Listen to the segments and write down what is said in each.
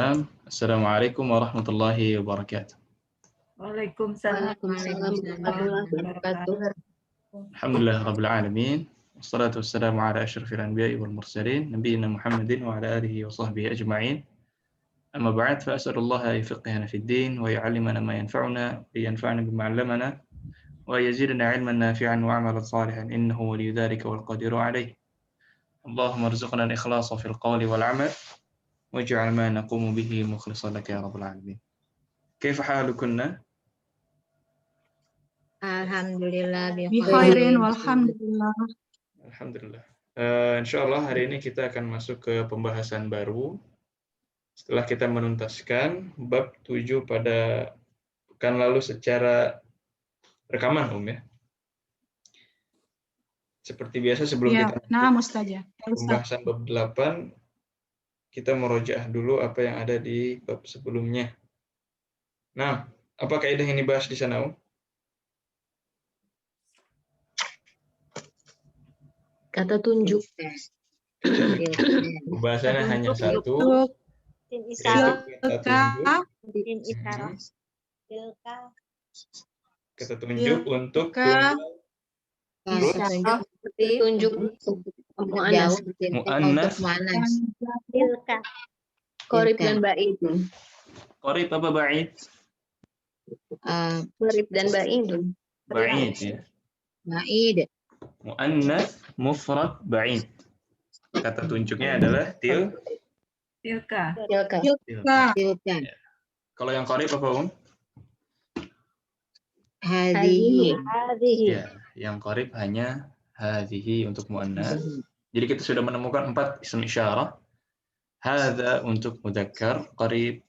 Assalamualaikum warahmatullahi wabarakatuh. Waalaikumsalam warahmatullahi wabarakatuh. Alhamdulillah rabbil alamin. Wassalatu wassalamu ala asyrafil anbiya'i wal mursalin nabiyina Muhammadin wa ala alihi wa sahbihi ajma'in. Amma ba'd fa as'alullaha an yufaqqihana fid din wa yu'allimana ma yanfa'una wa yanfa'ana bima 'allamana wa yazidna 'ilman nafi'an wa 'amalan salihan innahu waliyyu dzalika wal qadiru 'alaih. Allahumma arzuqna al-ikhlasa fil qawli wal 'amal waj'al ma naqumu bihi mukhlishan laka ya rabbal alamin. Kaifa halukunna? Alhamdulillah Bi khairin walhamdulillah. Alhamdulillah. Insyaallah hari ini kita akan masuk ke pembahasan baru setelah kita menuntaskan bab 7 pada pekan lalu secara rekaman, ya. Seperti biasa sebelum kita Ustazah. pembahasan bab 8, kita merojaah dulu apa yang ada di bab sebelumnya. Nah, apa kaidah yang dibahas di sana, Kata tunjuk. Pembahasannya hanya satu. Tin Kata tunjuk untuk tunjuk muannas. Tilka. Qorib dan ba'id. Qorib apa ba'id? Qorib dan ba'id. Ba'id, ya. Ba'id. Muannas mufrad ba'id. Kata tunjuknya adalah tilka. Tilka. Kalau yang qorib apa, Hadhihi. Ya, yang qorib hanya hadhihi untuk muannas. Jadi kita sudah menemukan 4 isim isyarah. Hadza untuk mudzakkar qarib,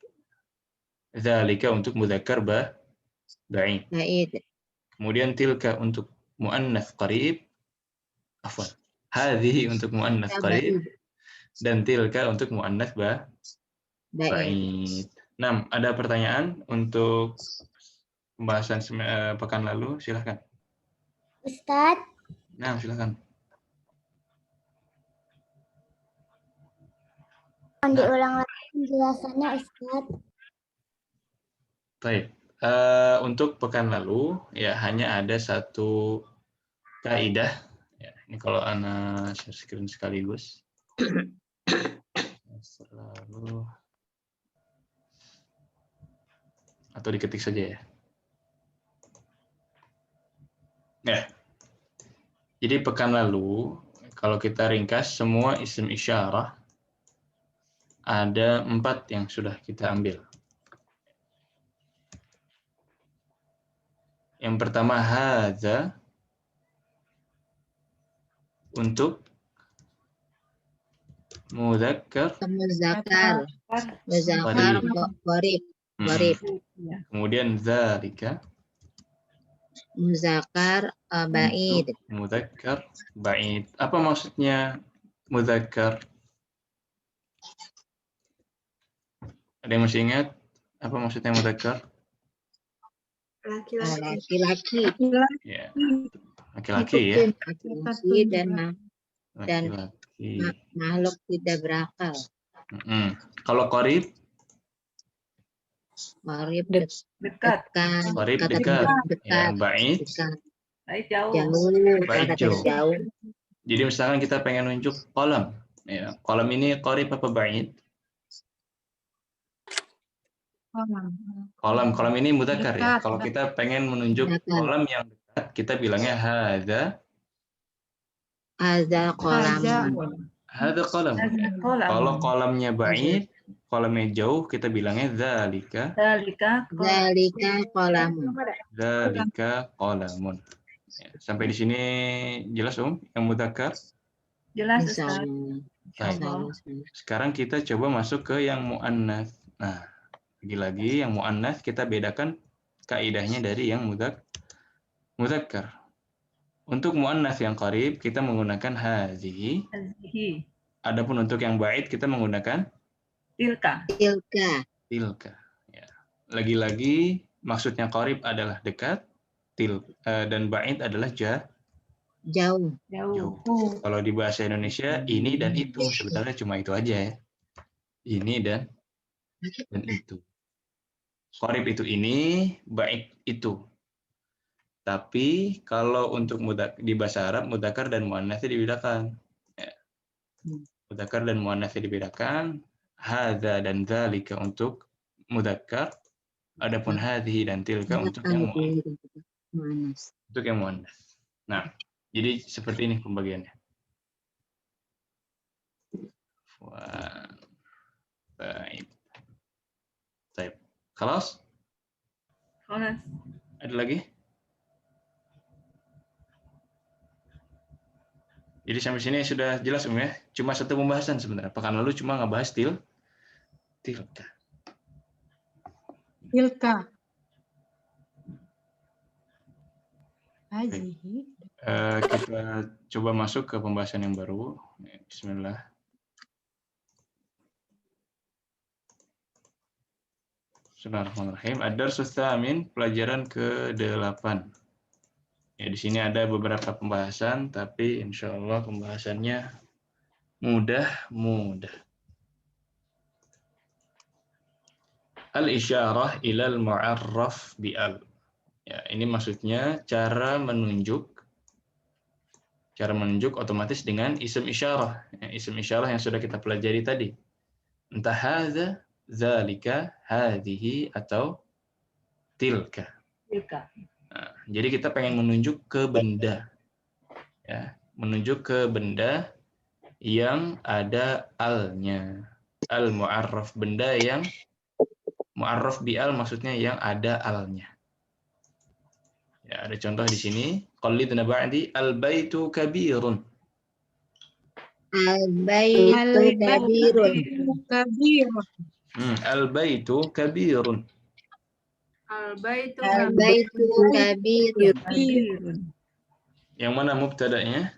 dzalika untuk mudzakkar ba'id. Kemudian tilka untuk muannas qarib, hadhihi untuk muannas qarib, dan tilka untuk muannas ba'id. Nah, ada pertanyaan untuk pembahasan pekan lalu? Silakan. Ustadz. Nah, silakan. Diulang lagi penjelasannya, Ustadz. Baik. Untuk pekan lalu ya hanya ada satu kaidah. Ya, ini kalau Ana share screen sekaligus. Selalu atau diketik saja ya. Ya. Jadi pekan lalu kalau kita ringkas semua isim isyarah ada 4 yang sudah kita ambil. Yang pertama hadza untuk mudzakkar Qorib. Kemudian dzalika Muzakkar ba'id. Mudzakkar ba'id. Apa maksudnya mudzakkar? Ada yang masih ingat apa maksudnya mudzakkar? Laki-laki. Ya. Laki-laki ya. Laki-laki dan makhluk tidak berakal. Kalau qarib? Qarib dekat. Qarib dekat. Ya, ba'id jauh. Jadi misalkan kita pengen nunjuk kolam, ya. Kolam ini qarib apa ba'id? Kolam ini mudzakkar ya. Kalau kita pengen menunjuk kolam yang dekat, kita bilangnya hadza qolamun. Hadza qalam. Kalau kolamnya ba'id, kolamnya jauh, kita bilangnya dzalika Qolamun. Dzalika qalamun. Ya, sampai di sini jelas, yang mudzakkar? Jelas, Baik. Sekarang kita coba masuk ke yang muannas. Nah, lagi-lagi yang muannas kita bedakan kaidahnya dari yang mudzakkar. Untuk muannas yang qarib kita menggunakan hadhihi. Adapun untuk yang ba'id kita menggunakan tilka. Ya. Lagi-lagi maksudnya qarib adalah dekat, dan ba'id adalah jauh. Kalau di bahasa Indonesia ini dan itu sebenarnya cuma itu aja ya. Ini dan dan itu. Qarib itu ini, baik itu. Tapi kalau untuk di bahasa Arab, mudzakkar dan muannats dibedakan. Ya. Mudzakkar dan muannats dibedakan. Hadza dan dzalika untuk mudzakkar, adapun hadhihi dan tilka untuk yang Muannas. untuk yang muannats. Nah, jadi seperti ini pembagiannya. Wah, baik. Baik. Khalas? Khalas. Ada lagi? Jadi sampai sini sudah jelas ya. Cuma satu pembahasan sebenarnya. Pekan lalu cuma ngebahas tilka. Tilka. Hazihi. Kita coba masuk ke pembahasan yang baru. Bismillah. Bismillahirrahmanirrahim. Ad-Darsus Tsamin, pelajaran ke-8. Ya, di sini ada beberapa pembahasan, tapi insya Allah pembahasannya mudah. Al-isyarah ilal mu'arraf bi'al. Ya, ini maksudnya cara menunjuk otomatis dengan isim isyarah. Ya, isim isyarah yang sudah kita pelajari tadi. Entah hadza, zalika, hadhihi, atau tilka. Nah, jadi kita pengen menunjuk ke benda. Ya, menunjuk ke benda yang ada al-nya. Al-mu'arraf, benda yang mu'arraf bi'al maksudnya yang ada al-nya. Ya, ada contoh di sini. Qallidna ba'di al-baitu kabirun. Al-baitu kabirun. Kabirun. Al-baitu kabirun. Al-baitu Al-baitu kabirun. Yang mana mubtada'nya?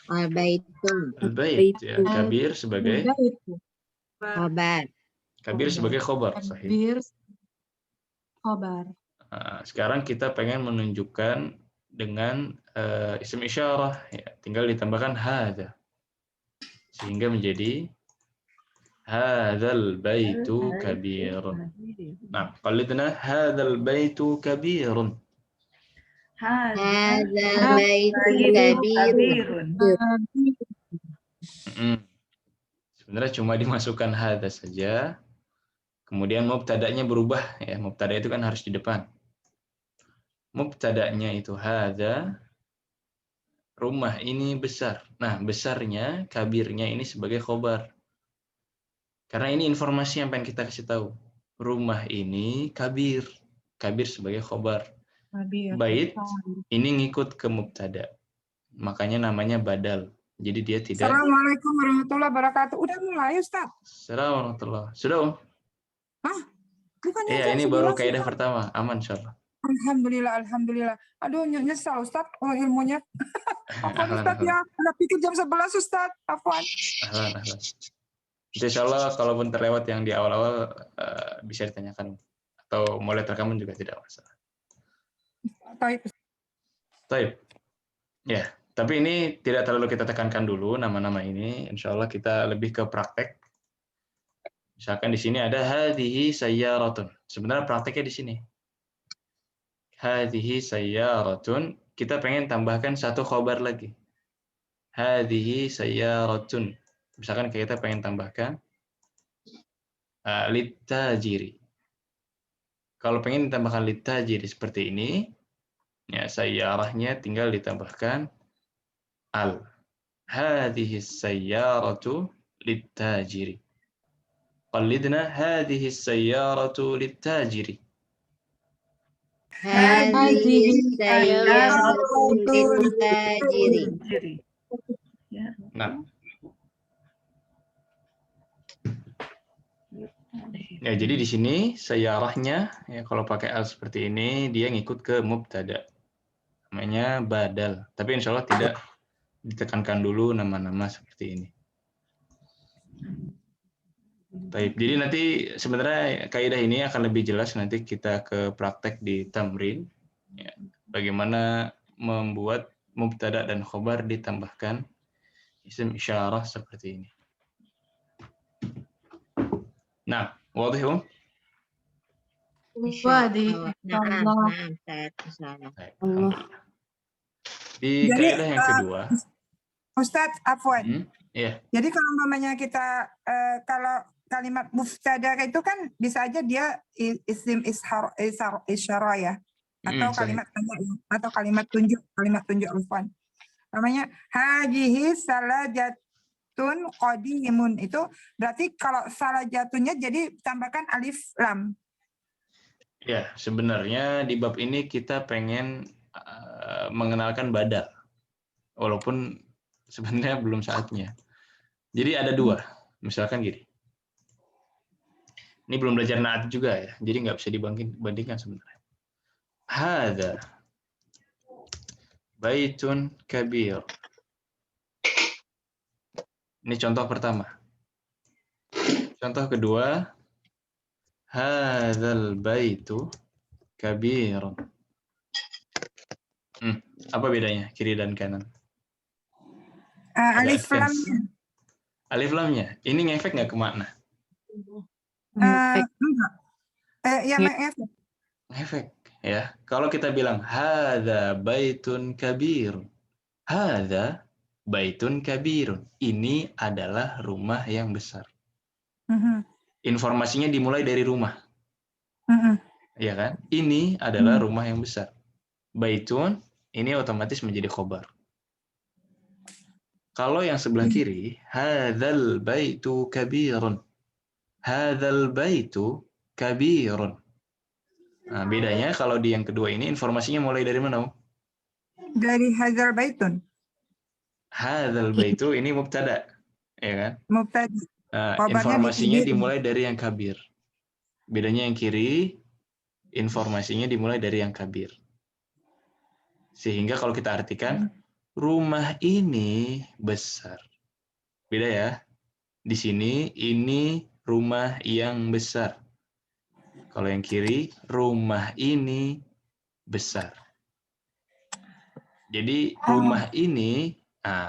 Al-baitu Al-bait. Ya, kabir sebagai khobar. kabir sebagai khobar. Sahih. Kabir. Khobar. Nah, sekarang kita pengen menunjukkan dengan isim isyarah. Ya, tinggal ditambahkan hadza. Sehingga menjadi hadzal baitu kabirun. Nah, qalidna hadzal baitu kabirun. Hadzal baitu kabirun. Sebenarnya cuma dimasukkan hadza saja. Kemudian mubtada'nya berubah ya. Mubtada' itu kan harus di depan. Mubtada'nya itu hadza. Rumah ini besar. Nah, besarnya, kabirnya ini sebagai khobar. Karena ini informasi yang pengen kita kasih tahu. Rumah ini kabir. Kabir sebagai khobar. Bait ini ngikut ke mubtada. Makanya namanya badal. Jadi dia tidak. Assalamualaikum warahmatullahi wabarakatuh. Udah mulai, Ustaz? Assalamualaikum warahmatullahi. Sudah, Om? Hah? Bukannya Iya, ini baru kaidah pertama. Aman, insyaallah. Alhamdulillah. Aduh, nyesal, Ustaz. Oh, ilmunya. Afwan, Ustaz ya. Udah pikir jam 11, Ustaz. Afwan. Ahlan. Insyaallah, kalaupun terlewat yang di awal-awal bisa ditanyakan. Atau mulai terkaman juga tidak masalah. Taib. Ya, tapi ini tidak terlalu kita tekankan dulu nama-nama ini. Insyaallah kita lebih ke praktek. Misalkan di sini ada hadhihi sayyaratun. Sebenarnya prakteknya di sini. Hadhihi sayyaratun. Kita pengen tambahkan satu khobar lagi. Hadhihi sayyaratun. Misalkan kita pengen tambahkan litajiri. Kalau pengen ditambahkan litajiri seperti ini, ya sayyarahnya tinggal ditambahkan al. Hadhihi sayyaratu litajiri. Qallidna hadhihi sayyaratu litajiri. Hadhihi sayyaratu litajiri. Nah. Ya, jadi di sini sayyarahnya ya kalau pakai al seperti ini dia ngikut ke mubtada. Namanya badal. Tapi insya Allah tidak ditekankan dulu nama-nama seperti ini. Baik, jadi nanti sebenarnya kaidah ini akan lebih jelas nanti kita ke praktek di tamrin. Ya, bagaimana membuat mubtada dan khobar ditambahkan isim isyarah seperti ini. Nah, wadah ya? Wadi. Naam, Allah. naam, Ustaz. Insyaallah. Baik, alhamdulillah. Di Jadi, kaidah yang kedua, Ustadz, afwan. iya, Jadi kalau namanya kita kalau kalimat mubtada itu kan bisa aja dia isim isyarah ya, atau sahih. kalimat tunjuk afwan. Namanya hajihi salajatun qadimun, itu berarti kalau salajatunya jadi tambahkan alif lam. Ya, sebenarnya di bab ini kita pengen mengenalkan badal, walaupun sebenarnya belum saatnya. Jadi ada dua, misalkan gini. Ini belum belajar naat juga ya, jadi nggak bisa dibandingkan sebenarnya. Hada baitun kabir. Ini contoh pertama. Contoh kedua, hadzal baitu kabirun. Apa bedanya kiri dan kanan? Alif advance. lamnya. Alif lamnya. Ini ngefek nggak ke makna? Enggak. Ya mengefek. Ngefek ya. Kalau kita bilang hadza baitun kabirun. Hadza baitun kabirun. Ini adalah rumah yang besar. Informasinya dimulai dari rumah. Ya kan? Ini adalah rumah yang besar. Baitun ini otomatis menjadi khobar. Kalau yang sebelah kiri, hadzal baitu kabirun. Hadzal baitu kabirun. Nah, bedanya kalau di yang kedua ini informasinya mulai dari mana? Dari hadzal baitun. Hadzal baitu ini mubtada, ya kan? Mubtada. Nah, Khobarnya informasinya kabir. dimulai dari yang kabir. Bedanya yang kiri, informasinya dimulai dari yang kabir. Sehingga kalau kita artikan, rumah ini besar. Beda ya. Di sini, ini rumah yang besar. Kalau yang kiri, rumah ini besar. Jadi rumah ini,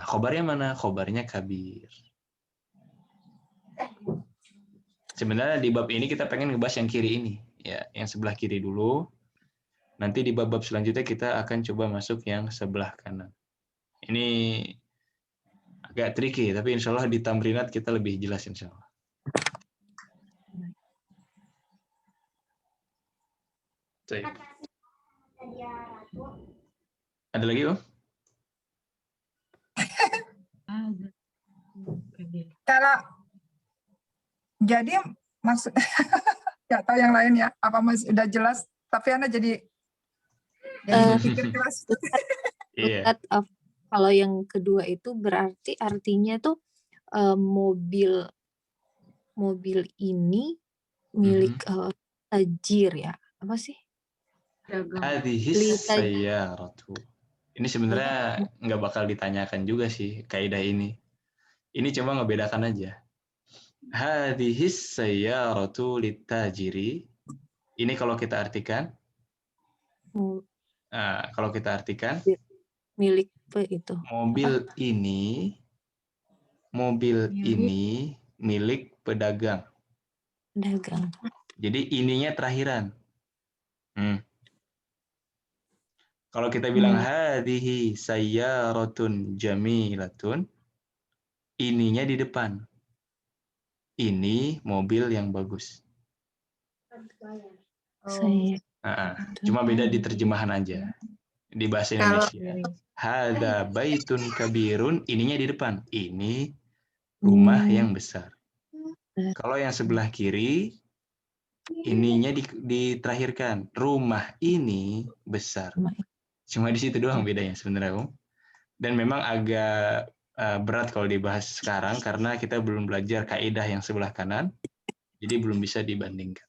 khobarnya mana? Khobarnya kabir. Sebenarnya di bab ini kita pengen ngebahas yang kiri ini, ya, yang sebelah kiri dulu. Nanti di bab-bab selanjutnya kita akan coba masuk yang sebelah kanan. Ini agak tricky, tapi insya Allah di tamrinat kita lebih jelas insya Allah. Ada lagi, Om? Kalau jadi maksud nggak tahu yang lain ya, apa masih udah jelas, tapi Anda jadi pikir keras. Iya. Kalau yang kedua itu berarti artinya tuh mobil ini milik tajir ya, apa sih? Hadhis sayyaratu. Ini sebenarnya nggak bakal ditanyakan juga sih kaidah ini. Ini cuma ngebedakan aja. Hadhis sayyaratu litajiri. Ini kalau kita artikan, milik itu. Mobil ini milik pedagang. Pedagang. Jadi ininya terakhiran. Kalau kita bilang hadhihi sayyaratun jamilatun, ininya di depan. Ini mobil yang bagus. Cuma beda di terjemahan aja. Di bahasa Indonesia. Hadza baitun kabirun, ininya di depan. Ini rumah yang besar. Kalau yang sebelah kiri, ininya diterakhirkan. Rumah ini besar. Cuma di situ doang bedanya sebenarnya, Om. Dan memang agak berat kalau dibahas sekarang karena kita belum belajar kaidah yang sebelah kanan, jadi belum bisa dibandingkan.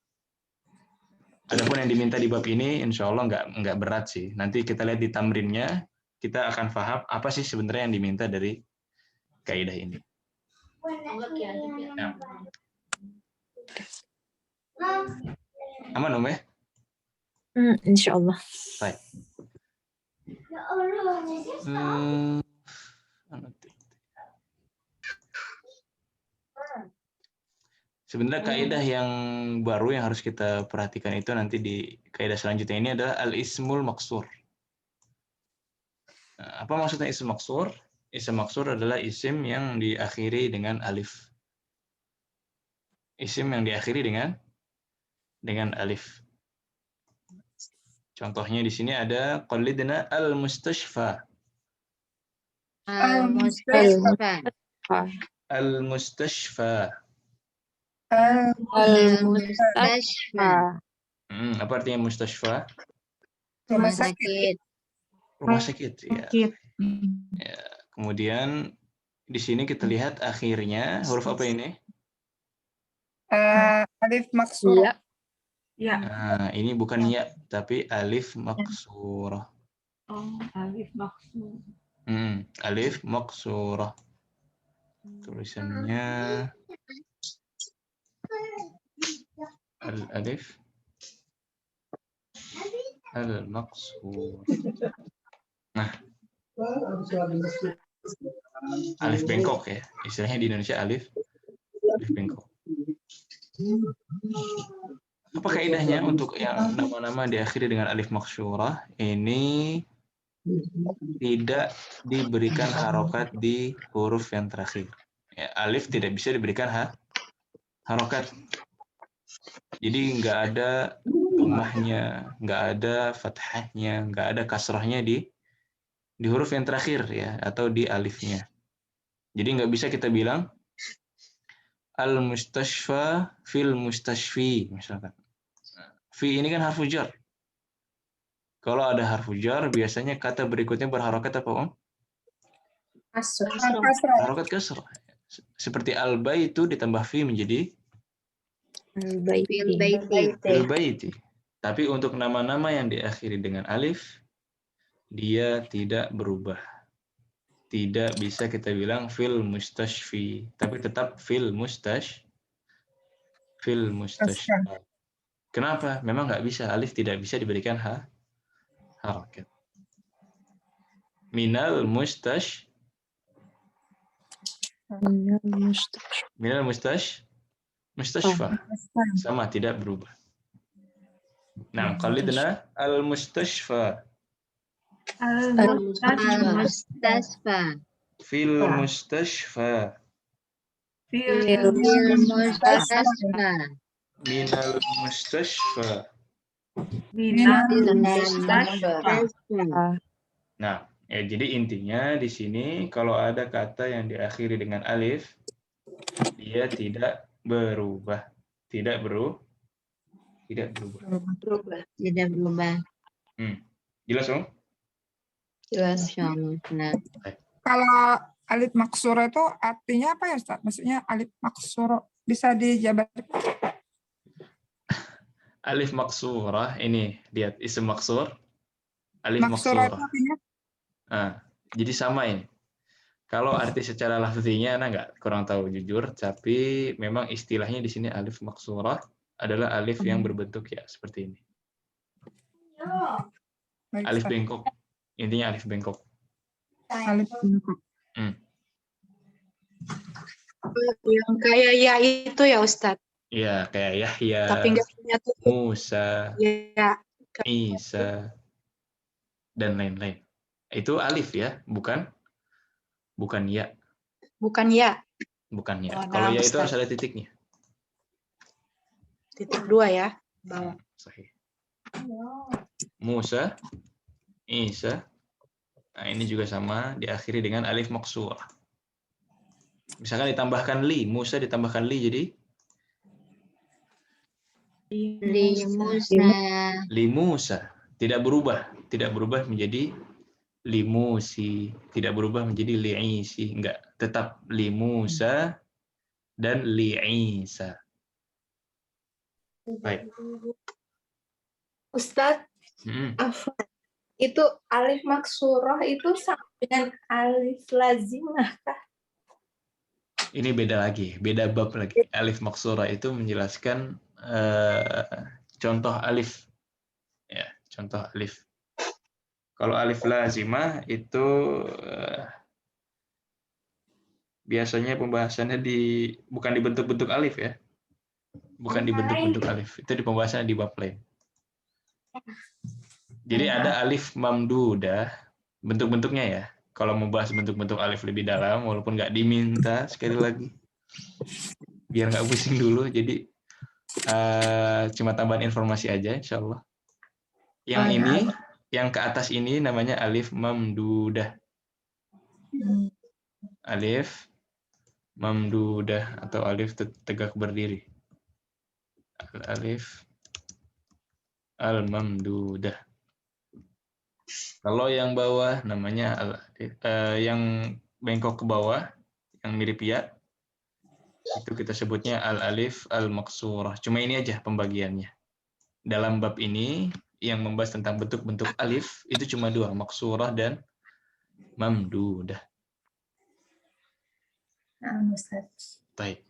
Adapun yang diminta di bab ini, insya Allah nggak berat sih. Nanti kita lihat di tamrinnya, kita akan paham apa sih sebenarnya yang diminta dari kaidah ini. Nah. Aman, Om ya? Insya Allah. Baik. Sebenarnya kaidah yang baru yang harus kita perhatikan itu nanti di kaidah selanjutnya ini adalah al-ismul maksur. Nah, apa maksudnya isim maksur? Isim maksur adalah isim yang diakhiri dengan alif. Isim yang diakhiri dengan alif. Contohnya di sini ada qallidna al-mustashfa. Al-Mustashfa. Al-mustashfa. Al-Mustashfa. Apa artinya mustashfa? Rumah sakit. Rumah sakit. Ya. Sakit. Ya. Kemudian di sini kita lihat akhirnya huruf apa ini? Alif maksur. Ya. Nah, ini bukan ya, tapi alif maksurah. Alif maksud. Alif maksurah. Tulisannya al-alif al-maksur. Nah, alif bengkok ya. Istilahnya di Indonesia alif bengkok. Apa kaidahnya untuk yang nama-nama diakhiri dengan alif maksurah? Ini tidak diberikan harokat di huruf yang terakhir. Ya, alif tidak bisa diberikan harokat. Jadi nggak ada dhammahnya, nggak ada fathahnya, nggak ada kasrahnya di huruf yang terakhir ya, atau di alifnya. Jadi nggak bisa kita bilang al-mustashfa fil mustashfi misalkan. Fi ini kan harfu jar. Kalau ada harfu jar, biasanya kata berikutnya berharokat apa, Om? Harokat kasrah. Seperti al-baitu ditambah fi menjadi al-baiti. Tapi untuk nama-nama yang diakhiri dengan alif, dia tidak berubah. Tidak bisa kita bilang fil mustashfi, tapi tetap fil mustashfa. Kenapa? Memang nggak bisa, alif tidak bisa diberikan harokat. Minal mustashfa sama tidak berubah. Nah, qalidna al-mustashfa. Al-Mustashfa. Fil mustashfa. Al-Mustashfa. Minal mustashfa. Nah, ya, jadi intinya di sini kalau ada kata yang diakhiri dengan alif, dia tidak berubah. Tidak berubah. Jelas, Om? Jelas. Insyaallah. Kalau alif maksur itu artinya apa ya, Ustaz? Maksudnya alif maksur bisa dijabarkan? Alif maksurah, ini lihat isim maksur. Alif Maksurah itu maksurah. artinya? Nah, jadi sama ini. Kalau arti secara lafzinya, nggak kurang tahu jujur, tapi memang istilahnya di sini alif maksurah adalah alif yang berbentuk ya seperti ini. Alif bengkok, intinya alif bengkok. Alif bengkok. Yang kayak ya itu ya Ustadz. Iya, kayak Yahya, Tapi nggak punya tuh. Musa, Ya. Isa, dan lain-lain. Itu alif ya, bukan ya. Bukan ya. Bukan ya. Oh, Kalau nah, ya itu Ustaz. harus ada titiknya. Titik 2 ya. Bawah. Sahih. Musa, Isa. Nah, ini juga sama diakhiri dengan alif maksurah. Misalkan ditambahkan li, Musa ditambahkan li jadi li Musa. Tidak berubah menjadi li Musi, tidak berubah menjadi li Isi, enggak, tetap li Musa dan li Isa. Baik. Ustadz, itu alif maksurah itu sama dengan alif lazimah kah? Ini beda lagi, beda bab lagi. Alif maksurah itu menjelaskan contoh alif. Ya, contoh alif. Kalau alif lazimah itu biasanya pembahasannya bukan di bentuk-bentuk alif ya, bukan di bentuk-bentuk alif. Itu di pembahasan di bab lain. Jadi ada alif mamdudah, bentuk-bentuknya ya. Kalau mau bahas bentuk-bentuk alif lebih dalam, walaupun nggak diminta, sekali lagi, biar nggak pusing dulu. Jadi cuma tambahan informasi aja, insya Allah. Yang ini, yang ke atas ini namanya alif mamdudah. Alif mamdudah atau alif tegak berdiri. Alif al-mamdudah. Kalau yang bawah namanya yang bengkok ke bawah, yang mirip ya, itu kita sebutnya al-alif al-maksurah. Cuma ini aja pembagiannya. Dalam bab ini yang membahas tentang bentuk-bentuk alif itu cuma dua, maksurah dan mamdudah. Baik.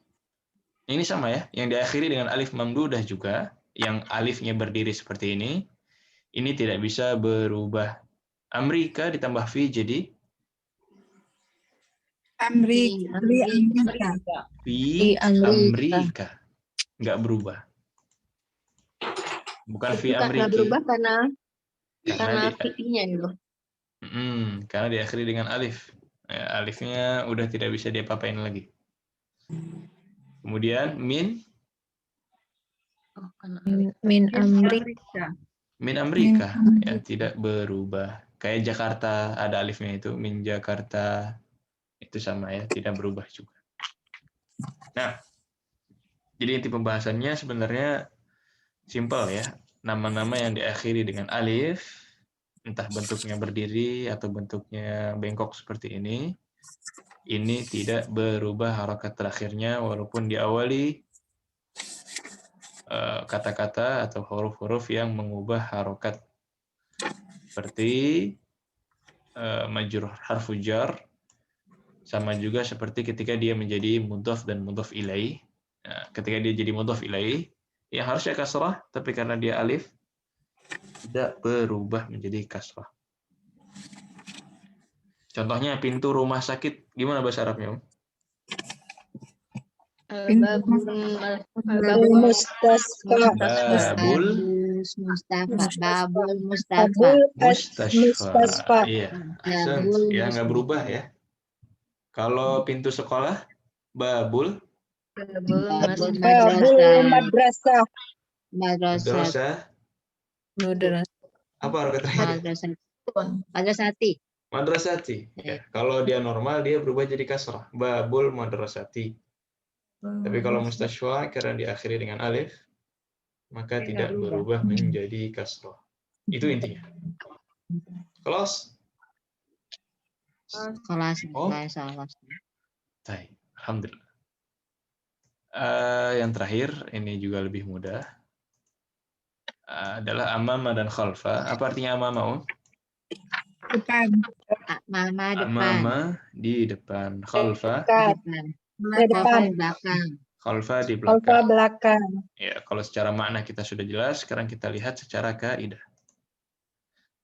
Ini sama ya, yang diakhiri dengan alif mamdudah juga, yang alifnya berdiri seperti ini tidak bisa berubah. Amrika ditambah fi jadi Amrika. fi amrika. Nggak berubah. Bukan fi Nggak amriki. berubah karena Karena fi'nya gitu. karena diakhiri dengan alif. Ya, alifnya udah tidak bisa diapa-apain lagi. Kemudian min amrika ya tidak berubah. Kayak Jakarta ada alifnya itu min Jakarta, itu sama ya, tidak berubah juga. Nah, jadi inti pembahasannya sebenarnya simpel ya. Nama-nama yang diakhiri dengan alif, entah bentuknya berdiri atau bentuknya bengkok seperti ini tidak berubah harokat terakhirnya walaupun diawali kata-kata atau huruf-huruf yang mengubah harokat seperti majrur harfu jar, sama juga seperti ketika dia menjadi mudhaf dan mudhaf ilaih. Nah, ketika dia jadi mudhaf ilaih yang harusnya kasrah, tapi karena dia alif tidak berubah menjadi kasrah. Contohnya pintu rumah sakit, gimana bahasa Arabnya, Om? Babul mustasfa. Babul Mustafa. Iya, ya nggak berubah ya. Kalau pintu sekolah, babul Madrasah. Apa harokat terakhir? Madrasati. Ya, kalau dia normal dia berubah jadi kasrah. Babul madrasati. Tapi kalau mustasywa karena diakhiri dengan alif, maka tidak berubah menjadi kasrah. Itu intinya. Kelas? Baik, alhamdulillah. Yang terakhir, ini juga lebih mudah. Adalah amama dan khalfa. Apa artinya amama, Om? Depan. Amama di depan. Khalfa Belakang. Khalfa di Alfa belakang. belakang. Ya, kalau secara makna kita sudah jelas, sekarang kita lihat secara kaidah.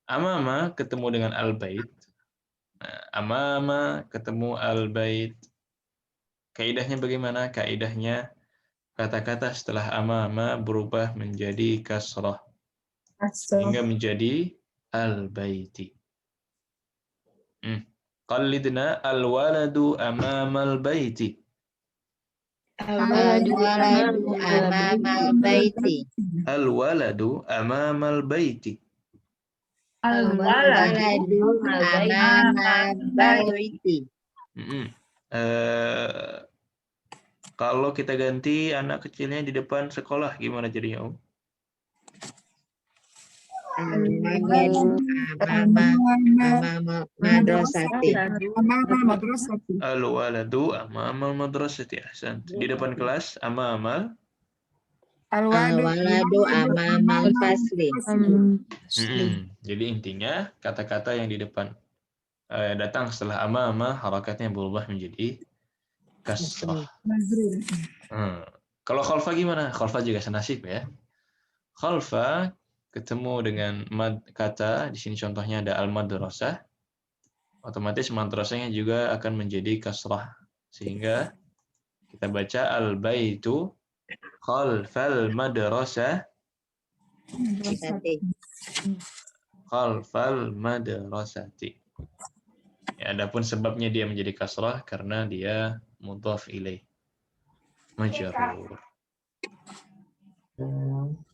Amama ketemu dengan al-bait. Nah, amama ketemu al-bait. Kaidahnya bagaimana? Kaidahnya kata-kata setelah amama berubah menjadi kasrah sehingga menjadi al-baiti. Qallidna al-waladu amama al-baiti. Al-waladu amamal baiti. Al-waladu amamal baiti. Al-waladu amamal baiti. Kalau kita ganti anak kecilnya di depan sekolah, gimana jadinya, Om? Al-waladu amamal madrasati. Al-waladu amamal madrasati. Ahsan. Di depan kelas, amamal. Al-waladu amamal fasli. Jadi intinya kata-kata yang di depan datang setelah amama harakatnya berubah menjadi kasrah. Kalau khalfa gimana? Khalfa juga senasib ya. Khalfa ketemu dengan kata di sini contohnya ada al-madrasah, otomatis madrasahnya juga akan menjadi kasrah sehingga kita baca al-baitu Khalfal madrasah. Madrasati. Khalfal madrasati. Ya, adapun sebabnya dia menjadi kasrah karena dia mudhaf ilaih. Majrur.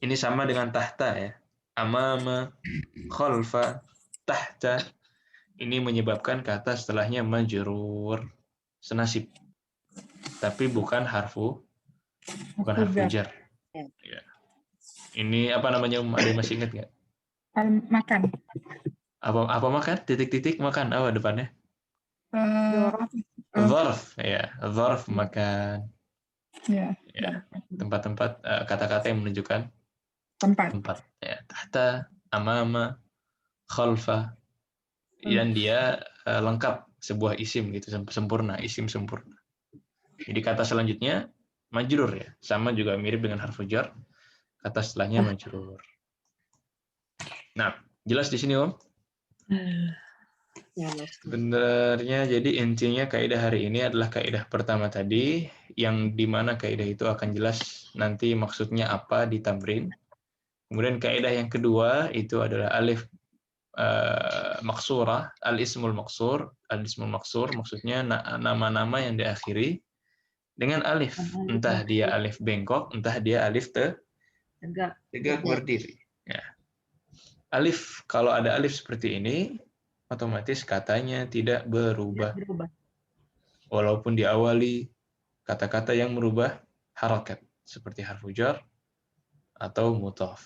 Ini sama dengan tahta ya. Amama, khalfa, tahta. Ini menyebabkan kata setelahnya majrur. Senasib. Tapi bukan harfu jar. Ya. Ini apa namanya? Ada yang masih ingat nggak? Makan. Apa makan? Titik-titik makan. Apa depannya? Apa? Zarf. Ya, zarf makan. Ya. Ya. Tempat-tempat kata-kata yang menunjukkan tempat. Ya. Tahta, amama, khalfa. Dan dia lengkap sebuah isim gitu, sempurna, isim sempurna. Jadi kata selanjutnya majrur ya, sama juga mirip dengan harfu jar. Kata setelahnya majrur. Nah, jelas di sini Om? Sebenarnya jadi intinya kaidah hari ini adalah kaidah pertama tadi, yang dimana kaidah itu akan jelas nanti maksudnya apa di tamrin. Kemudian kaidah yang kedua itu adalah alif maksurah, al-ismul maksur. Al-ismul maksur maksudnya nama-nama yang diakhiri dengan alif. Entah dia alif bengkok, entah dia alif tegak berdiri. Ya. Alif, kalau ada alif seperti ini, otomatis katanya tidak berubah. Walaupun diawali kata-kata yang merubah harakat, seperti harfu jar atau mudhaf.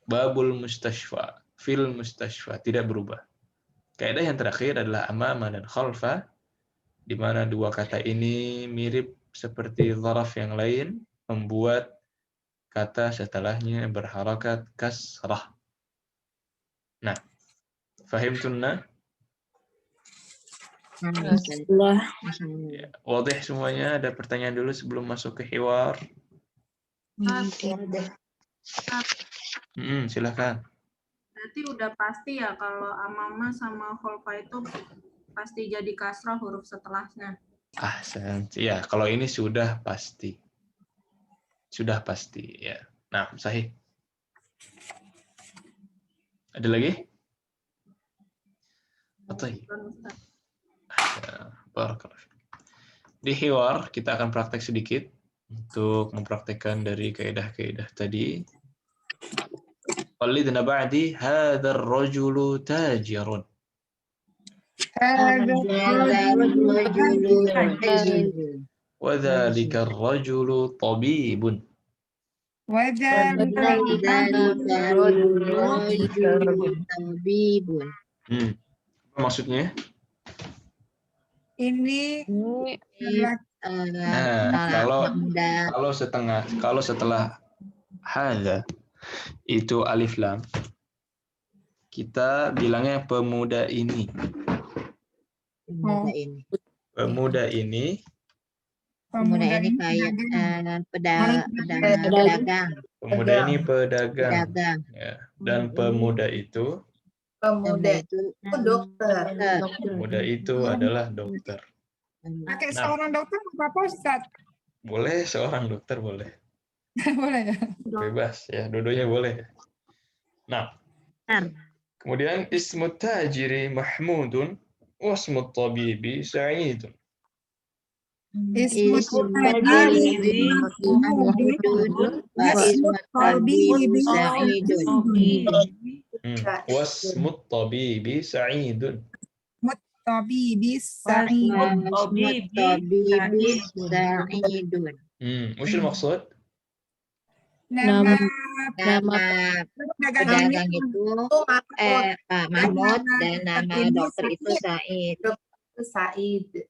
Babul mustashfa, fil mustashfa, tidak berubah. Kaidah yang terakhir adalah amama dan khalfa, di mana dua kata ini mirip seperti zaraf yang lain, membuat kata setelahnya berharakat kasrah. Nah, fahimtunna? Ya, wadih semuanya. Ada pertanyaan dulu sebelum masuk ke hiwar? Silakan. Berarti udah pasti ya kalau amama sama kholfa itu pasti jadi kasrah huruf setelahnya. Ya, kalau ini sudah pasti. Sudah pasti ya. Nah, sahih. Ada lagi? Di hiwar kita akan praktek sedikit untuk mempraktekkan dari kaidah-kaidah tadi. Qallidna ba'di hadzal rajulu tajirun. Wa dzalika ar-rajulu tabibun. Apa maksudnya? Ini kalau setelah hadza itu alif lam, kita bilangnya pemuda ini. Pemuda ini kayak pedagang. Pemuda ini pedagang. Ya. Dan pemuda itu dokter. Pemuda itu adalah dokter. Pakai seorang dokter apa Ustaz? Boleh seorang dokter, boleh. Boleh ya? Bebas ya, dua-duanya boleh. Nah, kemudian ismu tajiri Mahmudun wasmu tabibi Sa'idun. Ismu tajiri Mahmudun wasmu tabibi Sa'idun. Wasmu tabibi Sa'idun. Tabibi Sa'idun. وش المقصود؟ Nama pedagang itu Pak Mahmud dan nama dokter itu Said. Said.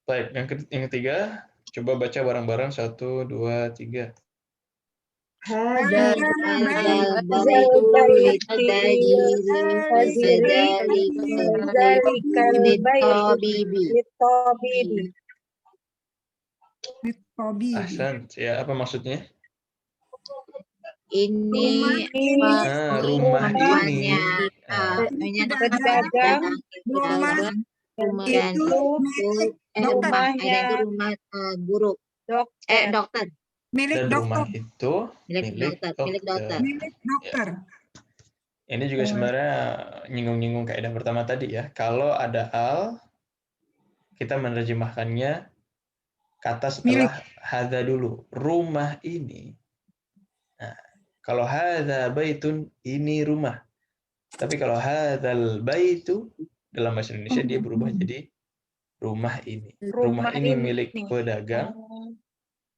Baik, yang ketiga, coba baca bareng-bareng 1, 2, 3. Ahsan, ya apa maksudnya? Ini rumah ini. pedagang Rumah itu milik dokter. rumahnya itu rumah guru. Dokter. Milik Dan rumah dokter. itu Milik dokter. Milik dokter. Milik dokter. Ini juga sebenarnya nyinggung-nyinggung kaidah pertama tadi ya. Kalau ada al, kita menerjemahkannya kata setelah hadza dulu. Rumah ini. Nah, kalau hadza baitun, ini rumah. Tapi kalau hadzal baitu, dalam bahasa Indonesia dia berubah jadi rumah ini. Rumah ini milik pedagang.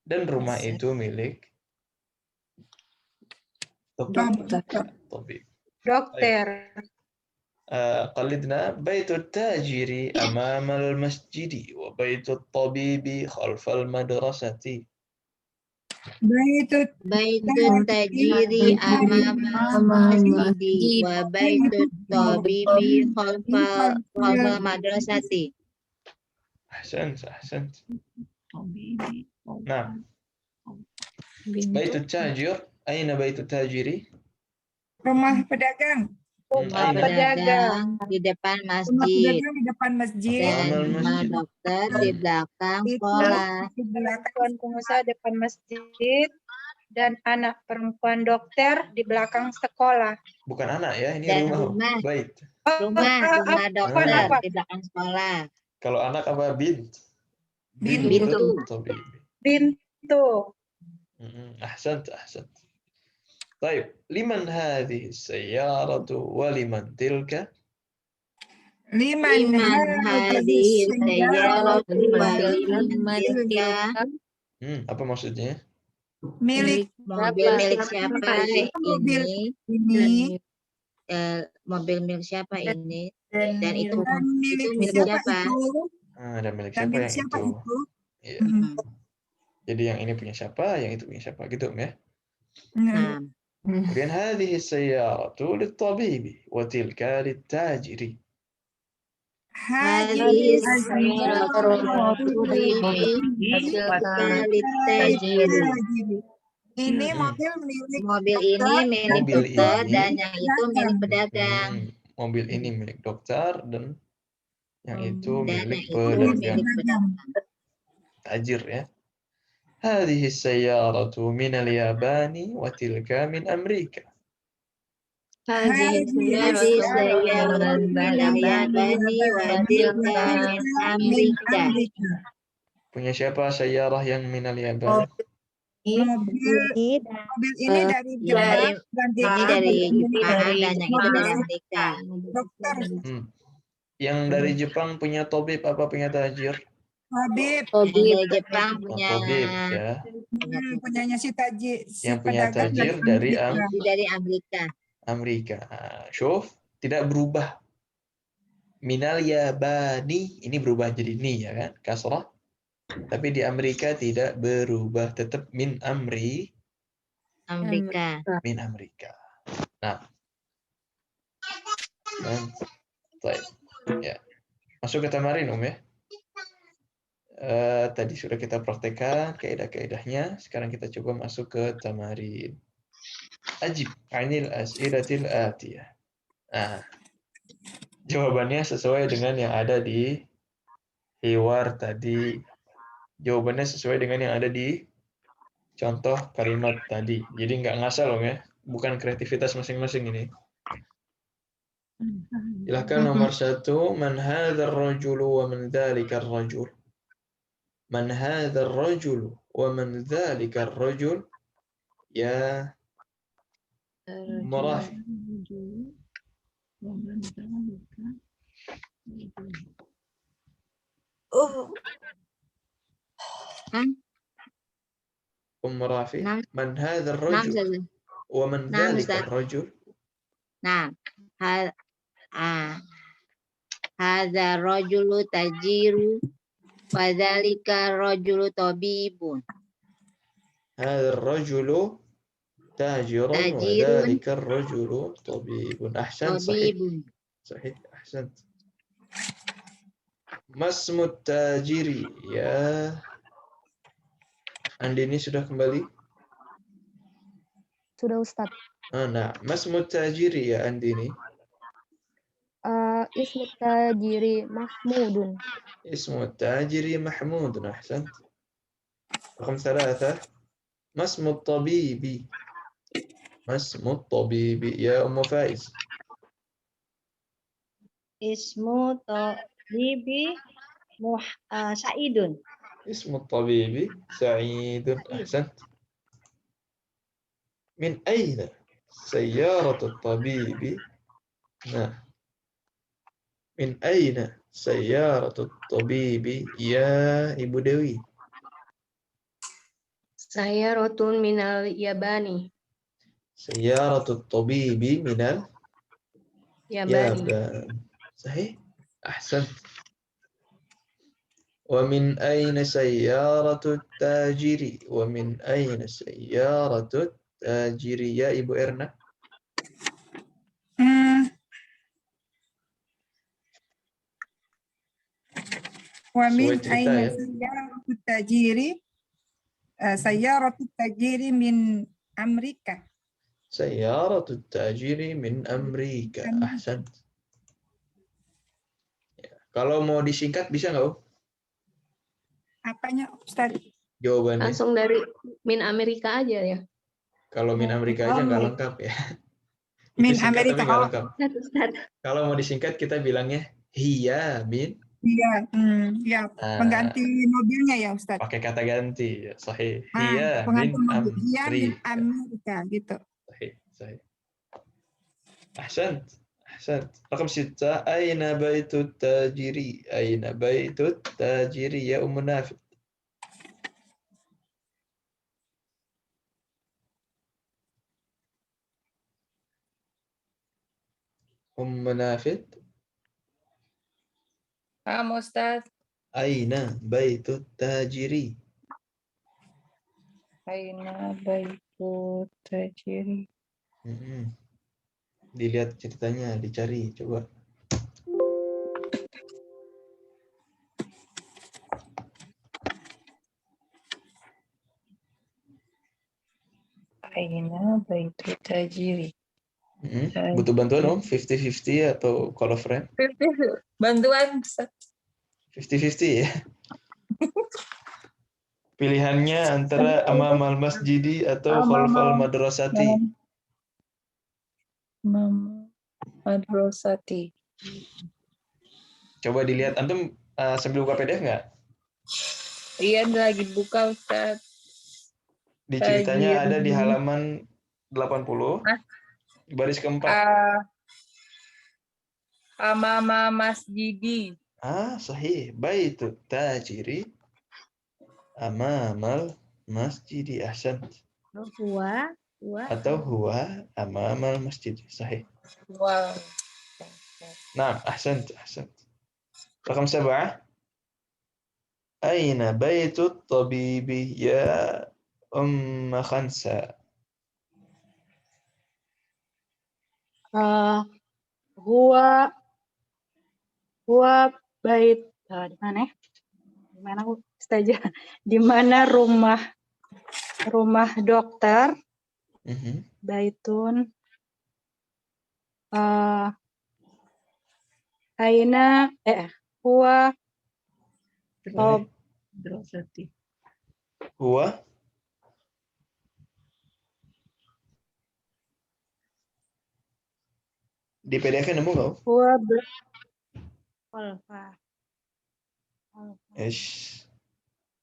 Dan rumah itu milik tabib. Dokter. قلدنا بيت التاجر أمام المسجد وبيت الطبيب خلف المدرسة. Baitut tajiri amama masjid wa baitut tabibi khalfal madrasati. أحسنت. نعم. بيت التاجر أين بيت التاجر؟ Rumah pedagang. Rumah pedagang di depan Rumah masjid. pedagang di depan masjid. Dan rumah dokter di belakang sekolah. Di belakang Perempuan pengusaha depan masjid dan anak perempuan dokter di belakang sekolah. Bukan anak ya, ini Dan rumah. Bait. Rumah dokter di belakang sekolah. Kalau anak apa? Bint. Bintu. Tabib. Pintu. أحسنت. طيب لمن هذه السيارة ولمن تلك؟ Liman hadhihi sayyaratu wa liman tilka. Apa maksudnya? milik Mobil milik siapa ini? Mobil milik siapa ini? Dan itu milik siapa? Dan milik Dan siapa milik yang siapa itu? itu? Iya. Jadi yang ini punya siapa, yang itu punya siapa, gitu ya. Nah, Kemudian hadhihi sayyaratu lit-tabibi wa tilka lit-tajiri. hadhihi sayyaratu lit-tajiri. Ini mobil milik Mobil ini milik Mobil dokter ini. dan yang itu milik pedagang. Mobil ini milik dokter dan yang itu Dan milik yang itu pedagang. milik pedagang. Tajir ya. هذه السيارة من اليابان وتلك من أمريكا. Hadhihi sayyaratu min al-Yabani wa tilka min Amerika. Punya siapa sayyarah yang min al-Yaban? Mobil ini dari Ya, Jepang dan ini dari Jepang dan yang itu dari Amerika. dokter Yang dari Jepang punya tabib apa punya tajir? Habib Yang dari Jepang punya Tabib ya. punyanya si Taji si Yang punya pedagang tajir dari Amerika. Amerika. Syuf, tidak berubah. Minal Yabani ini berubah jadi ni ya kan? Kasrah. Tapi di Amerika tidak berubah, tetap min Amerika. min Amerika. Nah. Baik. Ya. Masuk ke tamarin ya. Tadi sudah kita praktekkan kaidah-kaidahnya. Sekarang kita coba masuk ke tamarin. Ajib anil as'ilatil atiyah. Nah, jawabannya sesuai dengan yang ada di hiwar tadi. Jawabannya sesuai dengan yang ada di contoh kalimat tadi. Jadi nggak ngasal loh ya. Bukan kreativitas masing-masing ini. Silakan nomor 1. Man hadzal rajulu wa man dzalikar rajul. Man hadzal rajulu wa man dzalikar rajul. Ya Marafi. Rafi. Man hadzal rajul wa man dzalikar rajul. Nah, hadza rajulu tajiru wa dzalika rajulu tabibun. Hadza rajulu tajirun wa dzalika rajulu tabibun. Ahsan, sahih. Sahih, ahsan. Masmut tajiri ya. Andini sudah kembali? Sudah Ustaz. Nah, masmut tajiri ya Andini. Ismu tajiri Mahmudun. اسم التاجر محمود. أحسنت. رقم 3. ما اسم الطبيب؟ ما اسم الطبيب يا أم فائز؟ Ismu Bibi Saidun. اسم الطبيب سعيد. أحسنت. من أين سيارة الطبيب؟ نعم. من أين سيارة الطبيب يا Ibu Dewi? Sayaratun minal Yabani. سيارة الطبيب من Yabani. اليابان. صحيح. أحسنت. ومن أين سيارة التاجر؟ ومن أين سيارة التاجر يا Ibu Erna? Wa min Sesuai cerita aina ya. sayyaratu tajiri sayyaratu tajiri min Amerika. سيارة التاجر من أمريكا. أحسنت. Kalau mau disingkat bisa nggak, Bu? Apanya, Ustaz? Jawabannya. Langsung dari Min Amerika aja ya. Kalau min Amerika aja nggak lengkap ya. Min Itu singkat Amerika. tapi nggak lengkap. Ustaz. Kalau mau disingkat kita bilangnya hiya min. Iya, ya, pengganti mobilnya ya, Ustaz. Pakai kata ganti. Sahih. Hiya Pengganti min mobil. Hiya min Amerika. Amerika gitu. Sahih. Sahih. أحسنت. أحسنت. رقم 6. أين بيت التاجر؟ أين بيت التاجر يا أم نافع؟ أم نافع. Ustaz. أين بيت التاجر؟ Aina baitu tajiri. Dilihat ceritanya, dicari coba. Aina baitu tajiri. Butuh bantuan Om? 50-50 atau call a friend? Bantuan, Ustaz. 50-50 ya. Pilihannya antara amamal masjidi atau khalfal madrasati. Madrasati. Coba dilihat, antum sambil buka PDF nggak? Iya, lagi buka, Ustaz. Di ceritanya ada di halaman 80, baris keempat. Amama masjidi. Sahih. Baitu tajiri amamal masjidi. Ahsan. Atau huwa amamal masjid. Sahih. Wow. Nah, ahsan. Ahsan. Rakam 7. Aina baitut tabibi ya Khansa? Huwa bait di mana? Di mana Ustazah? Di mana rumah dokter? Baitun aina huwa Madrasati. Huwa di PDF nemu nggak? Huwa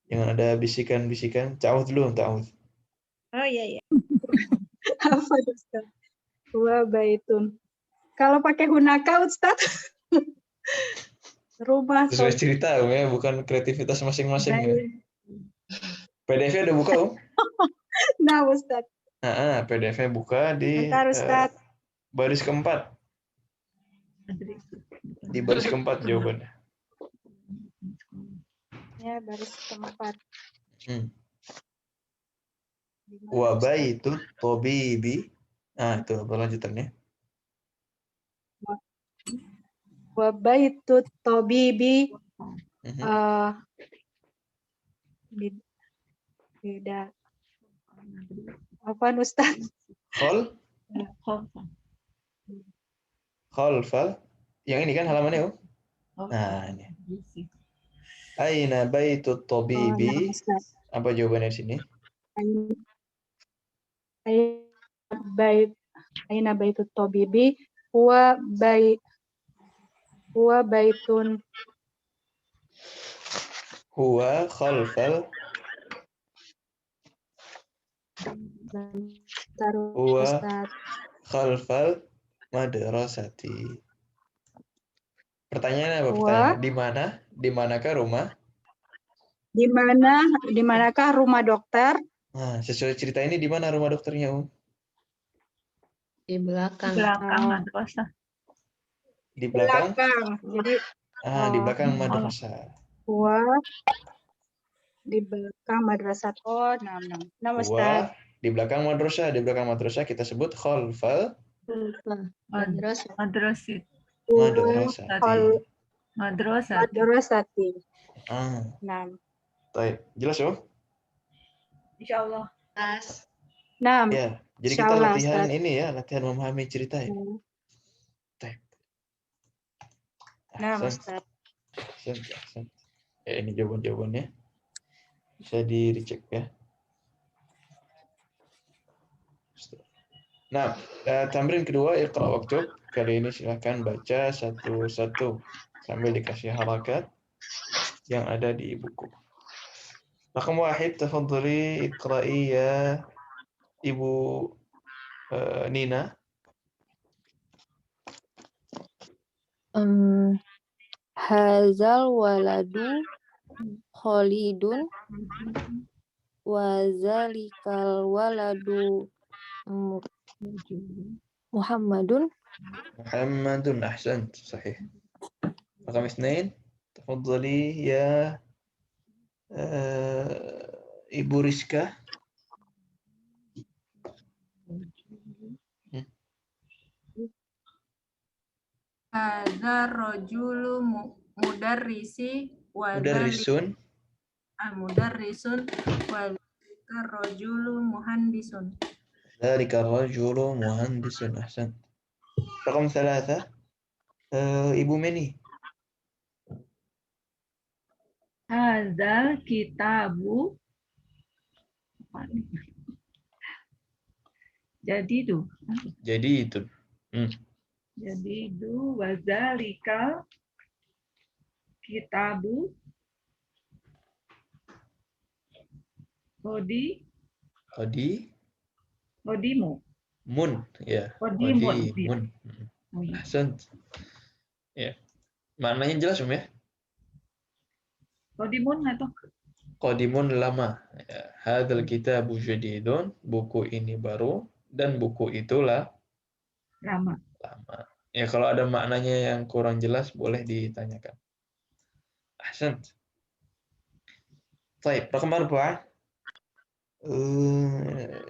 Jangan ada bisikan-bisikan. Ta'awudz dulu, ta'awudz. Oh iya. Apa Ustaz? Huwa baitun. Kalau pakai hunaka Ustaz? Rumah Sesuai cerita Om ya, bukan kreativitas masing-masing ya. PDF-nya udah buka Om? Nah Ustaz. PDF-nya buka di baris keempat. Di baris keempat jawabannya. Ya, baris keempat. Wa baitut tabibi. Itu apa lanjutannya? Wa baitut tabibi beda. Apa Ustaz? Khalfal Yang ini kan halamannya, Om? Nah, ini. Aina baitut tabibi. Apa jawabannya di sini? Aina baitut tabibi huwa baitun Huwa khalfal huwa Ustaz. khalfal madrasati. Pertanyaannya apa? Huwa Pertanyaan di mana? Di manakah rumah? di manakah rumah dokter? Nah, sesuai cerita ini di mana rumah dokternya, Om? Di belakang. Belakang madrasah. Di belakang? Jadi Di belakang madrasah. huwa di belakang madrasah. Oh, nah Ustaz. Huwa di belakang madrasah. Di belakang madrasah kita sebut khalfal Madrasah. Madrasah. madrasati. Madrasati. Nah. Baik, jelas, Om? Insyaallah. Nah, Ya, jadi kita insyaallah, latihan Ustaz. ini ya, latihan memahami cerita ya. Nah, Ustaz. Ahsan. Ya, ini jawaban-jawabannya. Bisa di-recheck ya. Nah, tamrin kedua, iqra waktub. Kali ini silahkan baca satu-satu sambil dikasih harakat yang ada di buku. Raqam 1, tafadhali iqra'i ya Ibu Nina. Hazal waladu Khalidun wa zalikal waladu Muhammadun. Ahsant, sahih. Raqam 2, tafadhali ya Ibu Rizka. Hadza rajulu mudarrisi wa Mudarrisun. mudarrisun wa dzalika rajulu muhandisun. Dzalika rajulu muhandisun. Ahsan. Raqam 3, Ibu Meni. Hadzal kitabu Jadi itu. Jadi itu wazalika kitabu Kodimu. Mun, ya. Kodimun. Ahsan. Ya. Maknanya jelas, Om ya? Kodimun atau Qadimun lama. Ya. Hadzal kitabu jadidun, buku ini baru dan buku itulah lama. Ya, kalau ada maknanya yang kurang jelas boleh ditanyakan. Ahsan. Baik, raqam 4.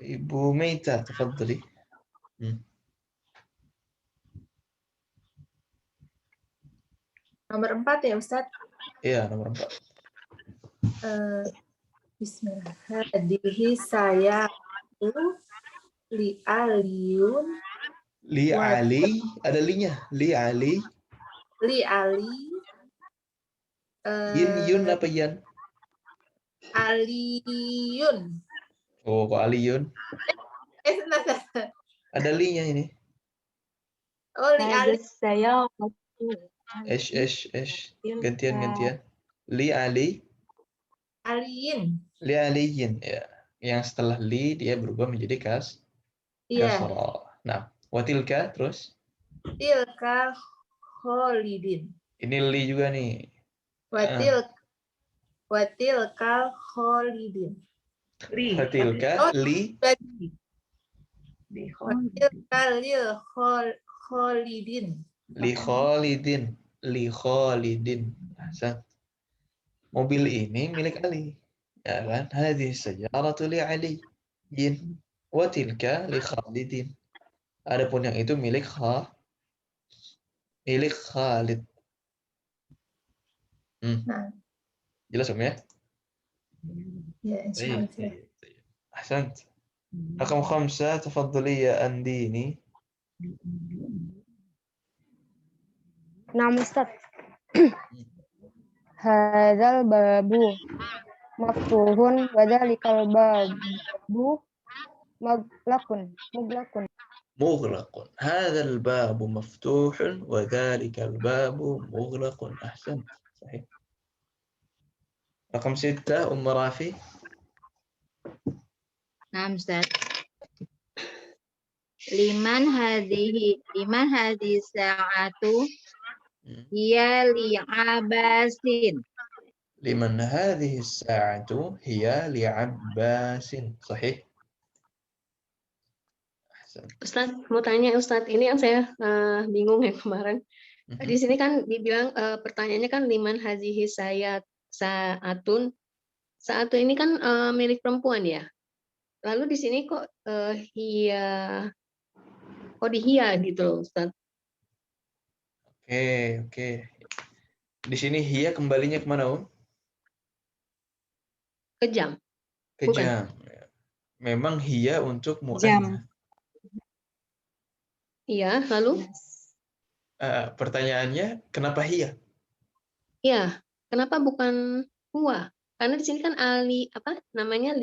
Ibu Meita, tafadhali. Nomor 4 ya, Ustadz? Iya, nomor 4. Bismillah. Hadihi saya li aliyun. Li Ali, ada linya. Li Ali. Li Ali. Yun apa yan? Aliyun. Oh, kok Aliyun? Sebentar. Ada linya ini. Oh, li Ali. Saya Gantian. Li Ali. Aliyin. Li aliyin, ya. Yang setelah li dia berubah menjadi kasrah. Nah, watilka terus? Tilka Khalidin. Ini li juga nih. Watilka Khalidin. Watilka li. Watilka Khalidin. Li Khalidin. Ahsan. Mobil ini milik Ali. Ya kan? Hadhihi sayaratu li Ali. Yin. Wa tilka li Khalidin. Adapun yang itu milik Khalid. Jelas, Om ya? Ya, insyaallah. Ahsan. Raqam 5, tafadhali ya Andini. Naam Ustaz. Hadzal babu maftuhun wa dzalikal babu muglaqun. مغلق. هذا الباب مفتوح وذلك الباب مغلق. أحسنت. صحيح. رقم 6 أم رافي. Nah, Ustaz. Liman hadhihi sa'atu hiya li'abasin. لمن هذه الساعة هي لعباس. صحيح. أحسنت. Ustaz, mau tanya Ustaz, ini yang saya bingung ya kemarin. Di sini kan dibilang pertanyaannya kan liman hazihi saatun. Saatun ini kan milik perempuan ya. Lalu di sini kok di hiya gitu loh Ustaz. Oke. Di sini hiya kembalinya kemana, Ke jam. Ke Bukan. jam. Memang hiya untuk Jam. mu'annas. Iya, lalu? Pertanyaannya, kenapa hiya? Iya, kenapa bukan huwa? Karena di sini kan namanya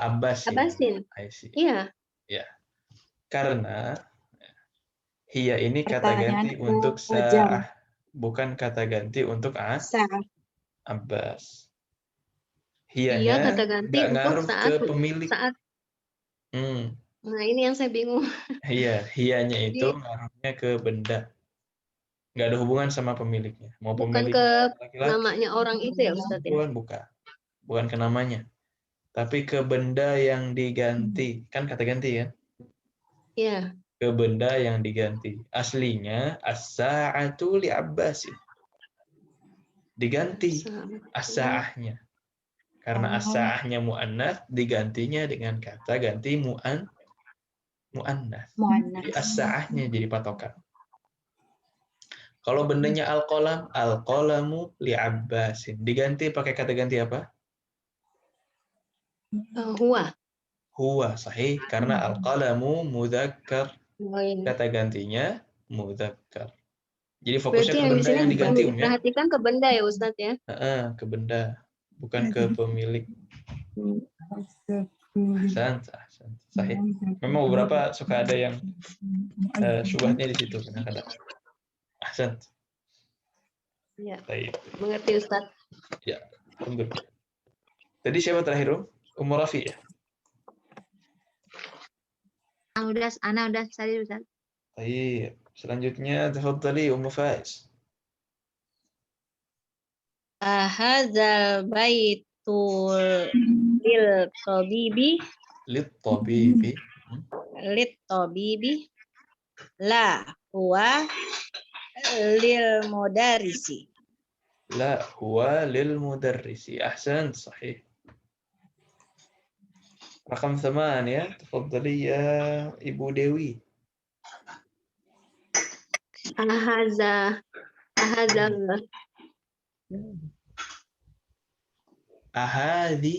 Abbas. Abbasin. I see. Iya. Ya. Karena hiya ini kata ganti Pertanyaanku untuk jam. sa'ah, bukan kata ganti untuk Sa'ah. Abbas. Iya, Hiyanya kata ganti nggak untuk ngaruh saat. ke pemilik. Saat. Nah, ini yang saya bingung. Iya, hiyanya itu ngaruhnya ke benda. Nggak ada hubungan sama pemiliknya. Mau Bukan pemiliknya ke laki-laki, namanya orang itu ya Ustaz ya? bukan ke namanya. Tapi ke benda yang diganti. Kan kata ganti ya? Iya. Ke benda yang diganti. Aslinya as-sa'atu li Abbasin. Diganti as-sa'ahnya. Karena as-sa'ahnya mu'annas, digantinya dengan kata ganti mu'annas. Jadi as-sa'ahnya jadi patokan. Kalau bendanya al-qalam, al-qalamu li Abbasin. Diganti pakai kata ganti apa? Huwa. Huwa, sahih. Karena al-qalamu mudzakkar. Kata gantinya mudzakkar. Jadi fokusnya Berarti ke benda yang diganti, ya. Perhatikan ke benda ya Ustaz ya? Ke benda, bukan ke pemilik. Ahsan. Sahih. Memang beberapa suka ada yang syubhatnya di situ kadang-kadang. Ahsan. Ya. Baik. Mengerti Ustaz. Ya, alhamdulillah. Tadi siapa terakhir, Ummu Rafi ya? Ana udah tadi Ustaz. Baik. Selanjutnya tafadhali Ummu Faiz. Hadzal baitul lil tabibi la huwa lil mudarrisi. La huwa lil mudarrisi. Ahsan, sahih. Rakam 8, tafadhali ya Ibu Dewi. Ahadza Ahadi.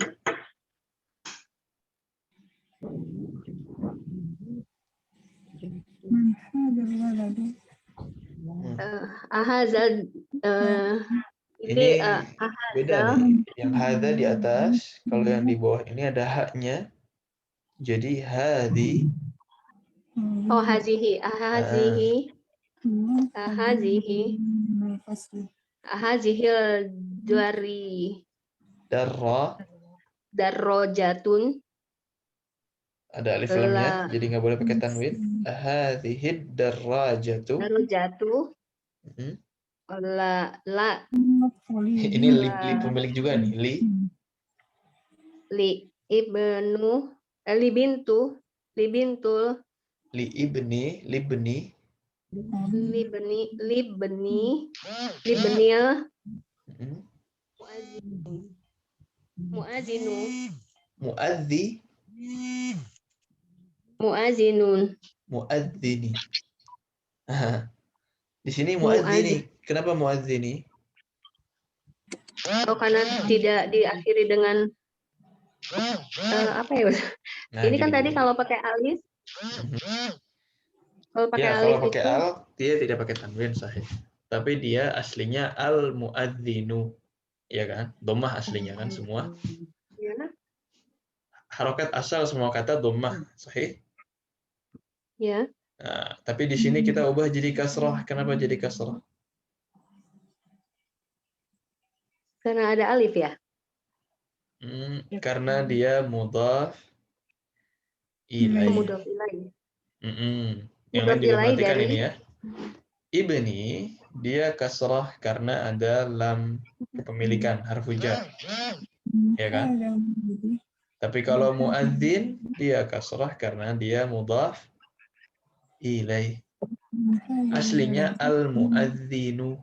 Ahadzal ini beda nih. Yang hadza di atas, kalau yang di bawah ini ada haknya. Jadi hadi. Oh, hazihi. Ahazihil darrojatun. Ada alif lamnya, jadi nggak boleh pakai tanwin. Ahazihid darrajatu. Darrojatu. Ini li pemilik juga nih. Li bintul. Muadzini. Di sini muadzini. Kenapa muadzini? Oh, karena tidak diakhiri dengan apa ya? Nah, ini kan tadi kalau pakai alif. Kalau pakai alif al, dia tidak pakai tanwin, sahih. tapi dia aslinya al-muadzinu, ya kan? Dhammah aslinya kan semua. Harokat asal semua kata dhammah, sahih? Ya. Nah, tapi di sini kita ubah jadi kasrah. Kenapa jadi kasrah? Karena ada alif ya? Karena dia mudhaf ilaih. Mudhaf ilaih. Yang lain juga perhatikan ini ya. Ibni, dia kasrah karena ada lam kepemilikan, harfu jar. Ya kan? Tapi kalau muadzin, dia kasrah karena dia mudhaf ilaih. Aslinya al-muadzinu.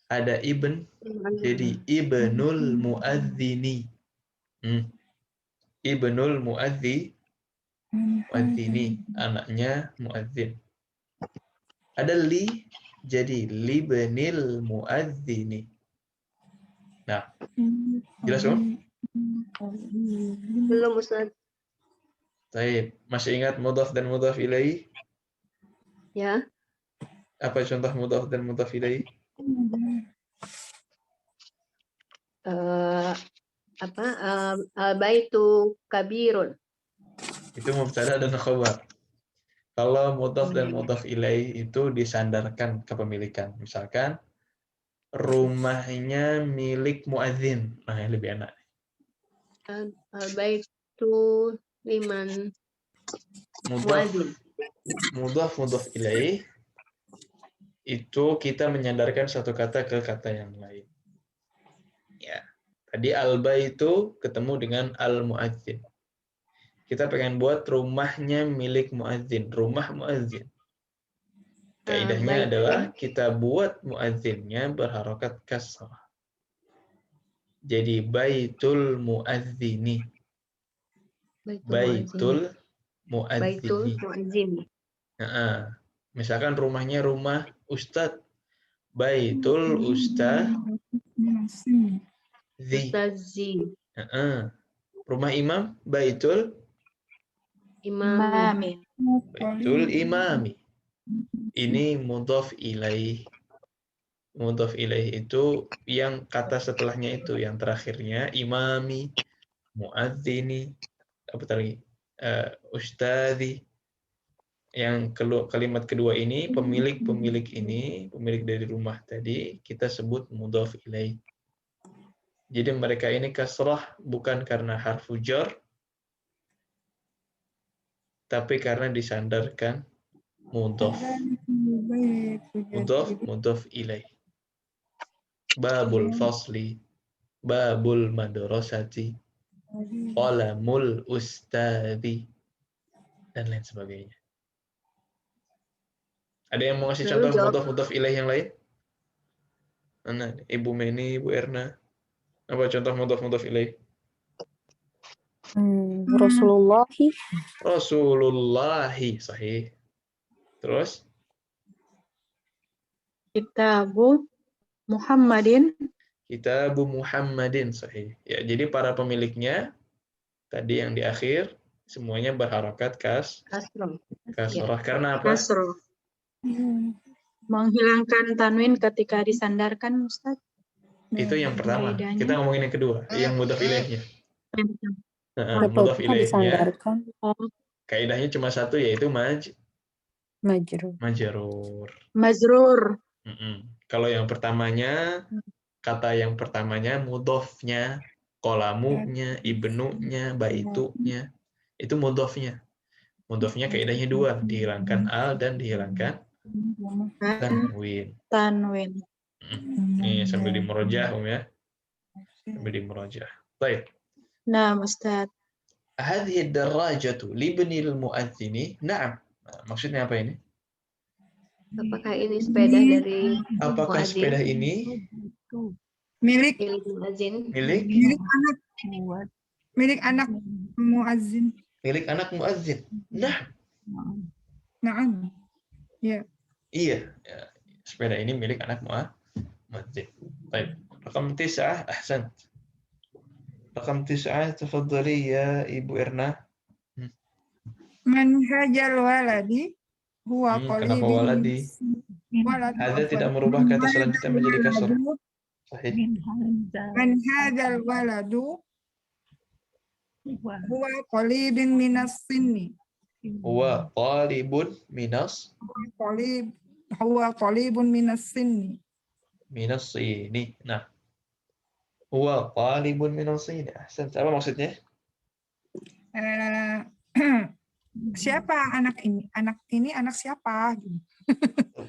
Ada ibn, jadi ibnul muadzini. Ibnul muadzini, anaknya muadzin. Ada li, jadi libnil muadzini. Nah, jelas belum? Belum, Ustaz. Baik, masih ingat mudhaf dan mudhaf ilaih? Ya. Apa contoh mudhaf dan mudhaf ilaih? Al-baitu kabirun. Itu mubtada dan khabar. Kalau mudhaf dan mudhaf ilaih itu disandarkan kepemilikan. Misalkan rumahnya milik muadzin. Nah, yang lebih enak. Al-baitu liman muadzin. Mudhaf ilaih itu kita menyandarkan satu kata ke kata yang lain. Ya. Tadi al-baitu ketemu dengan al-muadzin. Kita pengen buat rumahnya milik muadzin, rumah muadzin. Kaidahnya adalah kita buat muadzinnya berharokat kasrah. Jadi baitul muadzini. Baitul muadzini. Misalkan rumahnya rumah ustadz. Baitul ustadzi. Rumah imam baitul imami. Baitul imami. Ini mudhaf ilaih. Mudhaf ilaih itu yang kata setelahnya itu, yang terakhirnya imami, muadzini, apa tadi? Ustadzi. Yang kalimat kedua ini, pemilik dari rumah tadi, kita sebut mudhaf ilaih. Jadi mereka ini kasrah bukan karena harfu jar, tapi karena disandarkan mudhaf. Mudhaf ilaih. Babul fasli, babul madrasati, qalamul ustadzi, dan lain sebagainya. Ada yang mau ngasih contoh mudhaf ilaih yang lain? Nah, Ibu Meni, Ibu Erna. Apa contoh mudhaf ilaih? Rasulullahi, sahih. Terus? Kitabu Muhammadin. Kitabu Muhammadin, sahih. Ya, jadi para pemiliknya tadi yang di akhir semuanya berharokat kasrah. Karena apa? Kasrah. Menghilangkan tanwin ketika disandarkan, Ustaz. Itu yang pertama. Kaidahnya. Kita ngomongin yang kedua, yang mudhaf ilaihnya. Mudhaf ilaihnya. Kaidahnya cuma satu, yaitu majrur. Kalau yang pertamanya, kata yang pertamanya mudhafnya, qalamunya, ibnunya, baitunya, itu mudhafnya. Mudhafnya kaidahnya dua, dihilangkan al dan dihilangkan tanwin. Nih sambil dimurojah ya. Sambil dimurojah. Baik. Nah, Ustaz. Hadhihi ad-darajatu libnil muadzini. Na'am. Maksudnya apa ini? Apakah ini sepeda dari Apakah muadzin? Sepeda ini milik muadzin? Milik anak muadzin. Milik anak muadzin. Na'am. Ya. Iya, sepeda ini milik anak muadzin. Baik. Rakam 9, ahsan. Rakam 9, tafadhali ya Ibu Erna. Manhajal waladi huwa Kenapa waladi? walad. Hadza tidak merubah kata selanjutnya menjadi kasrah. Sahih. Man hadzal waladu huwa qalibun minas sinni. Huwa talibun minas Huwa qalibun minas sinni. minas sini. Nah, huwa talibun minas sini. Ahsan. Apa maksudnya? Siapa anak ini? Anak ini anak siapa?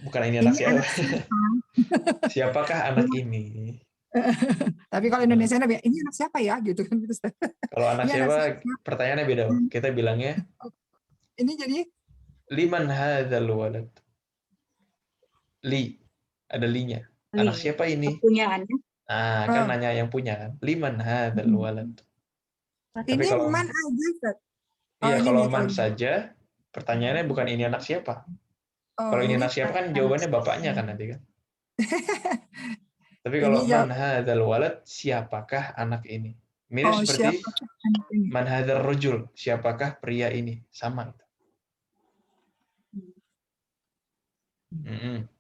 Bukan ini anak Ini siapa. anak siapa? Siapakah anak ini? Tapi kalau Indonesia ini anak siapa ya gitu kan. Kalau anak Ini anak siapa, siapa? pertanyaannya beda. Kita bilangnya Ini jadi liman hadzal walad. Li, ada linya. Anak siapa ini? Punyaannya. Ah, kan nanya yang punya kan. Liman hadzal walad. Tapi ini kalau man aja, Ustaz. iya, ini kalau nih, man kalau- saja, pertanyaannya bukan ini anak siapa. Kalau ini anak siapa kan jawabannya bapaknya kan nanti kan. Tapi kalau Ini man hadzal walad, siapakah anak ini? Mirip seperti siapakah anak ini? man hadzal rajul, siapakah pria ini? Sama.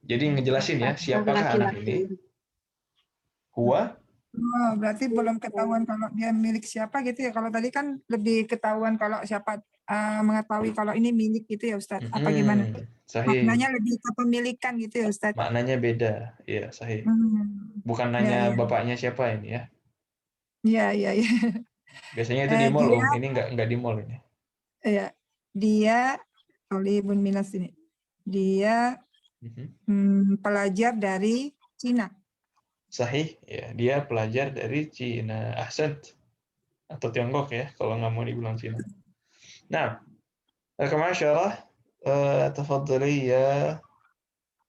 Jadi ngejelasin ya, siapakah anak ini? Huwa Oh, berarti belum ketahuan kalau dia milik siapa gitu ya. Kalau tadi kan lebih ketahuan kalau siapa mengetahui kalau ini milik gitu ya Ustaz. Apa gimana? sahih. Maknanya lebih ke pemilikan gitu ya Ustaz. Maknanya beda. Iya, sahih. Bukan Ya, nanya ya. bapaknya siapa ini ya. Iya, iya, iya. Biasanya itu di mall Dia- loh. Ini enggak di mall ini. Iya. Dia Olibun Minas ini. Dia pelajar dari Cina. Sahih, ya. Dia pelajar dari Cina. Ahsan. Atau Tiongkok ya, kalau nggak mau dibilang Cina. Nah, kemasyarah, tafadhali ya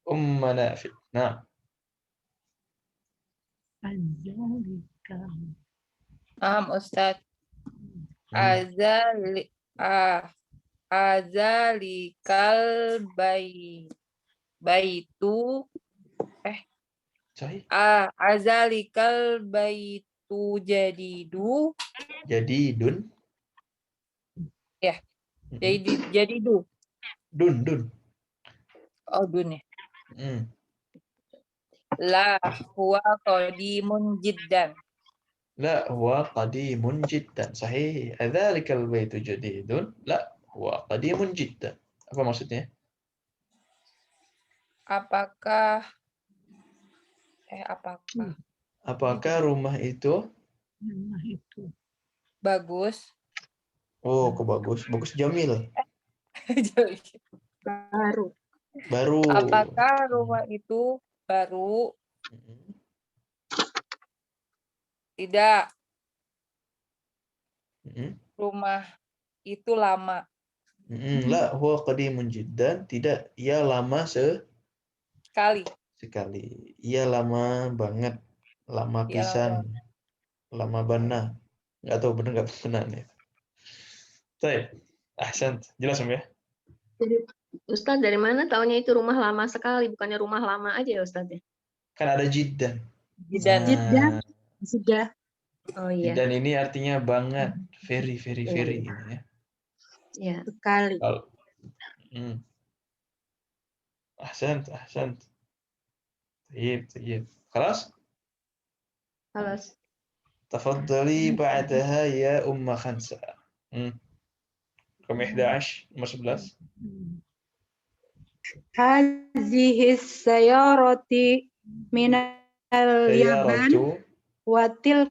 Nafi. Nah. Ustadz. Azalikal baitu azalikal baitu jadidun ya jadidu dun oh dun ya la huwa qadimun jiddan la huwa qadimun jiddan sahih adzalikal baitu jadidun la huwa qadimun jiddan apa maksudnya apakah rumah itu bagus? Oh, kok bagus? Bagus jamil. Baru. Apakah rumah itu baru? Tidak. Rumah itu lama. La huwa qadimun jiddan. Tidak, ia lama sekali. Ia lama banget. Lama pisan. Lama bana. Nggak tahu benar nggak benar nih. Baik. Ahsan. Jelas ya? Jadi Ustadz dari mana taunya itu rumah lama sekali, bukannya rumah lama aja ya Ustadz ya? Kan ada jiddan. Jiddan. Sudah. Oh iya. Jiddan ini artinya banget. Very ini ya. Ya. Sekali. Ahsan. Tayyib. Khalas? Khalas. Tafadhali ba'daha ya Umma Khansa. Raqam 11, nomor 11. Hazihi sayarati minal Yaman watil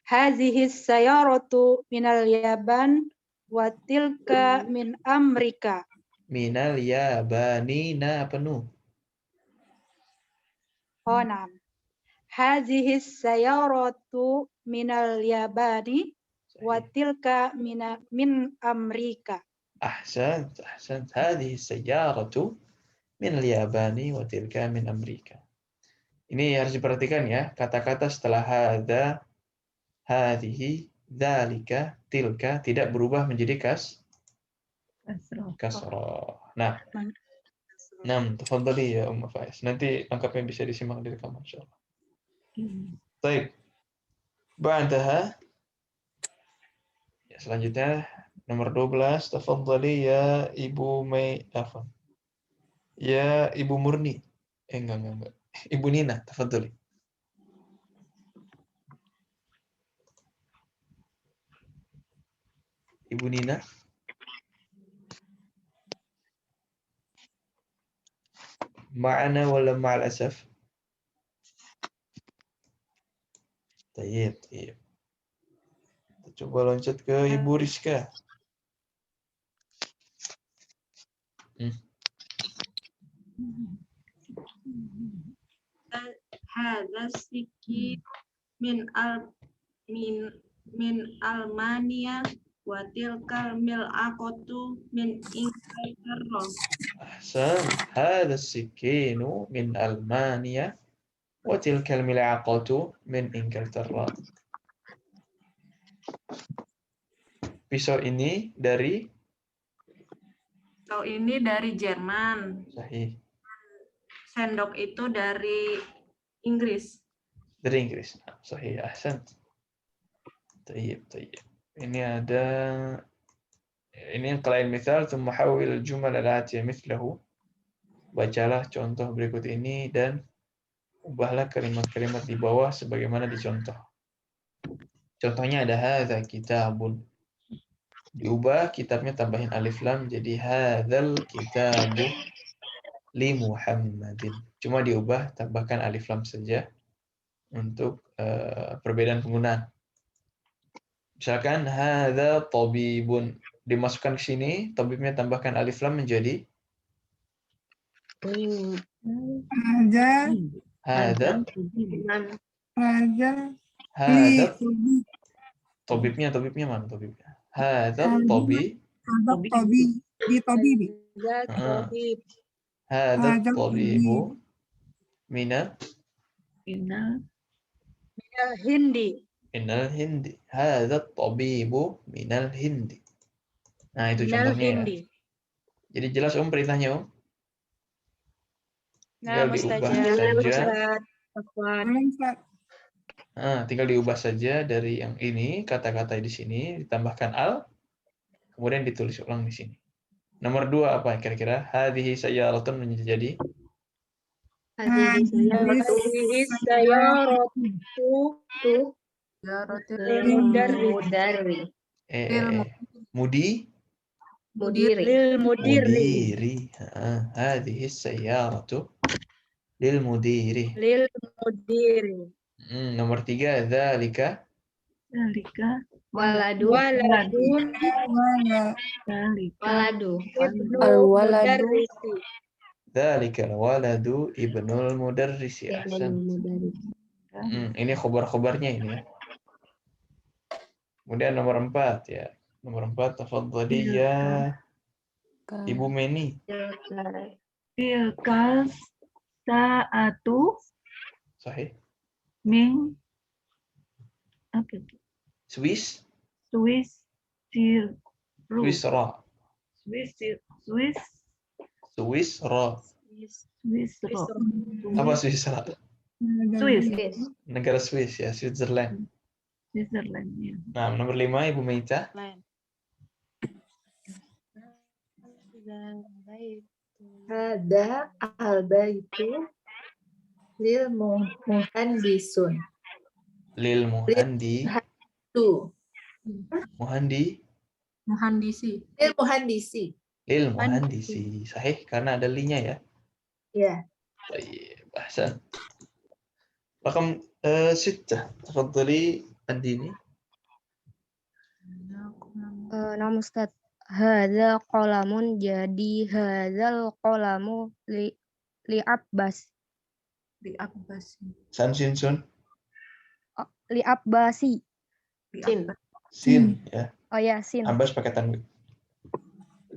hazihi sayaratu minal Yaban watilka min Amerika. Minal Yabani na penuh. Oh, nam. Hazihi sayaratu minal Yabani watilka min Amerika. Ahsan. Hadhihi sayyaratu min al-Yabani wa tilka min Amerika. Ini harus diperhatikan ya, kata-kata setelah hadza, hadhihi, dzalika, tilka tidak berubah menjadi kasrah. Nah, tafadhali ya Umma Faiz. Nanti lengkapnya bisa disimak di rekaman insyaallah. Baik. Ba'daha selanjutnya nomor 12, tafadhali ya Ibu May Afan. Ya, Ibu Murni. Enggak. Ibu Nina, tafadhali. Ibu Nina. Ma'ana wala ma'al asaf? Tayyib. Coba loncat ke Ibu Rizka. Hadza sikin min Almania wa tilkal mil'aqatu min Inglaterra. Ahsan. Hadha as-sikinu min Almania wa tilkal mil'aqatu min Inglaterra. Pisau ini dari Jerman. Sahih. Sendok itu dari Inggris. Dari Inggris. Sahih. Ahsan. Tayyib. Ini yang kalian misal ثم حول الجمل الآتية مثله. Bacalah contoh berikut ini dan ubahlah kalimat-kalimat di bawah sebagaimana dicontoh. Contohnya ada hadza kitabun. Diubah kitabnya tambahin alif lam jadi hadzal kitabu li Muhammadin. Cuma diubah tambahkan alif lam saja untuk perbedaan penggunaan. Misalkan hadza tabibun, dimasukkan ke sini, tabibnya tambahkan alif lam menjadi hadza tabibnya mana tabibnya? Hadza tabib. Hadza tabibu minal hindi. Hadza tabibu minal hindi. Nah, itu contohnya ya. Jadi jelas perintahnya tinggal diubah saja dari yang ini, kata-kata di sini ditambahkan al, kemudian ditulis ulang di sini. Nomor 2 apa kira-kira? Hadhihi sayyaratun menjadi mudiri. Hadhihi sayyaratu lil mudiri. Nomor 3 dzalika waladu dzalika waladu ibnul mudarrisi. Ahsan. Ini khobar-khobarnya ini ya. Kemudian nomor 4 ya. Nomor 4 tafadhali ya Ibu Meni. Tilkal sa'atu Sahih. min apa itu? Swisra. Apa Swisra? Negara Swiss ya, Switzerland. Ya. Nah, nomor 5 Ibu Meita. Hada al-baitu lil muhandisun. Lil muhandi. Muhandisi. Lil Lil muhandisi. Sahih karena ada linya ya. Ya. Baik, ahsan. Rakam 6. Tafadhali Andini. Nama Ustaz. Hadza qalamun, jadi hadzal qalamu li Abbas. Sin sun. Li Abbasi. Sin ya. Oh ya, sin. Abbas pakai tanwin.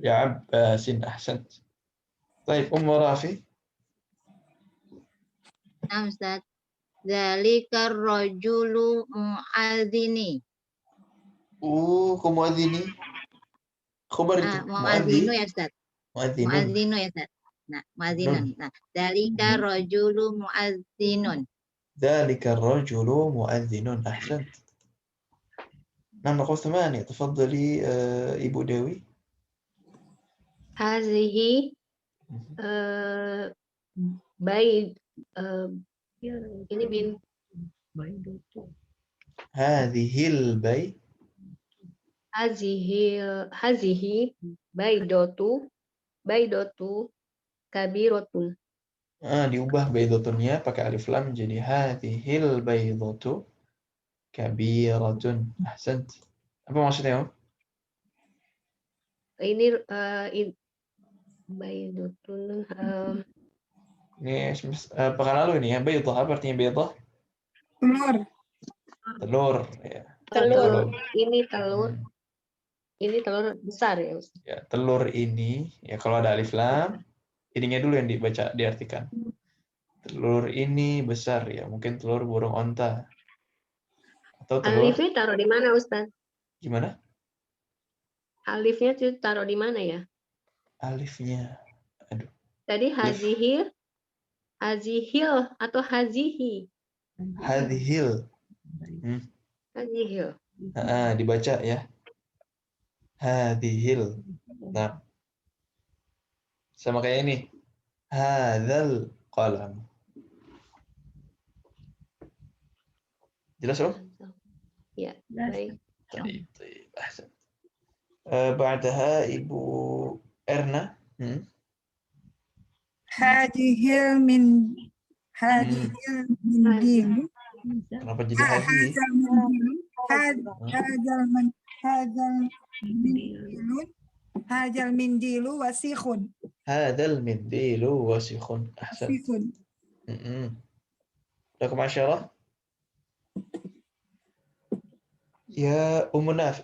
Ya Abbasin, ahsan. Baik, Rafi. Nah, Ustaz. Dzalika rajulu mu'adzini. Mu'adzini. Khabar itu. Mu'adzinu ya, Ustaz. Mu'adzinun. Mu'adzinu ya, Ustaz. Nah, mu'adzinun. Nah, dzalika rajulu mu'adzinun. Dzalika rajulu mu'adzinun. Ahsan. رقم 8 تفضلي Ibu Dewi. hazihi Baik, ini bin Hadhil hazihi baidotu kabirotun. diubah baidotunnya pakai alif lam jadi hadhil baidotu kabiratun. Ahsant. Apa maksudnya, Om? Ini baidotun Ini pekan lalu ini ya, baidah. Apa artinya baidah? Telur. Telur. Ya. telur. Ini telur. Ini telur besar ya, Ustaz? Ya, telur ini, ya kalau ada alif lam, ininya dulu yang dibaca, diartikan. Telur ini besar ya, mungkin telur burung onta. Atau telur. Alifnya taruh di mana, Ustaz? Gimana? Alifnya tuh taruh di mana ya? Alifnya. Aduh. Tadi hazihil atau hazihi? Hadhil. Hazihil. Dibaca ya. Hadhil. Nah. Sama kayak ini. Hadzal qalam. Jelas, Om? Ya, baik. Baik. Ahsan. Ba'daha Ibu Erna. Hadihil min dilu. Kenapa jadi hadhi? Hadzal min dilu wasikhun. Hadzal mindilu wasikhun. Ahsan. Udah ke masyarakat? Ya Nafi.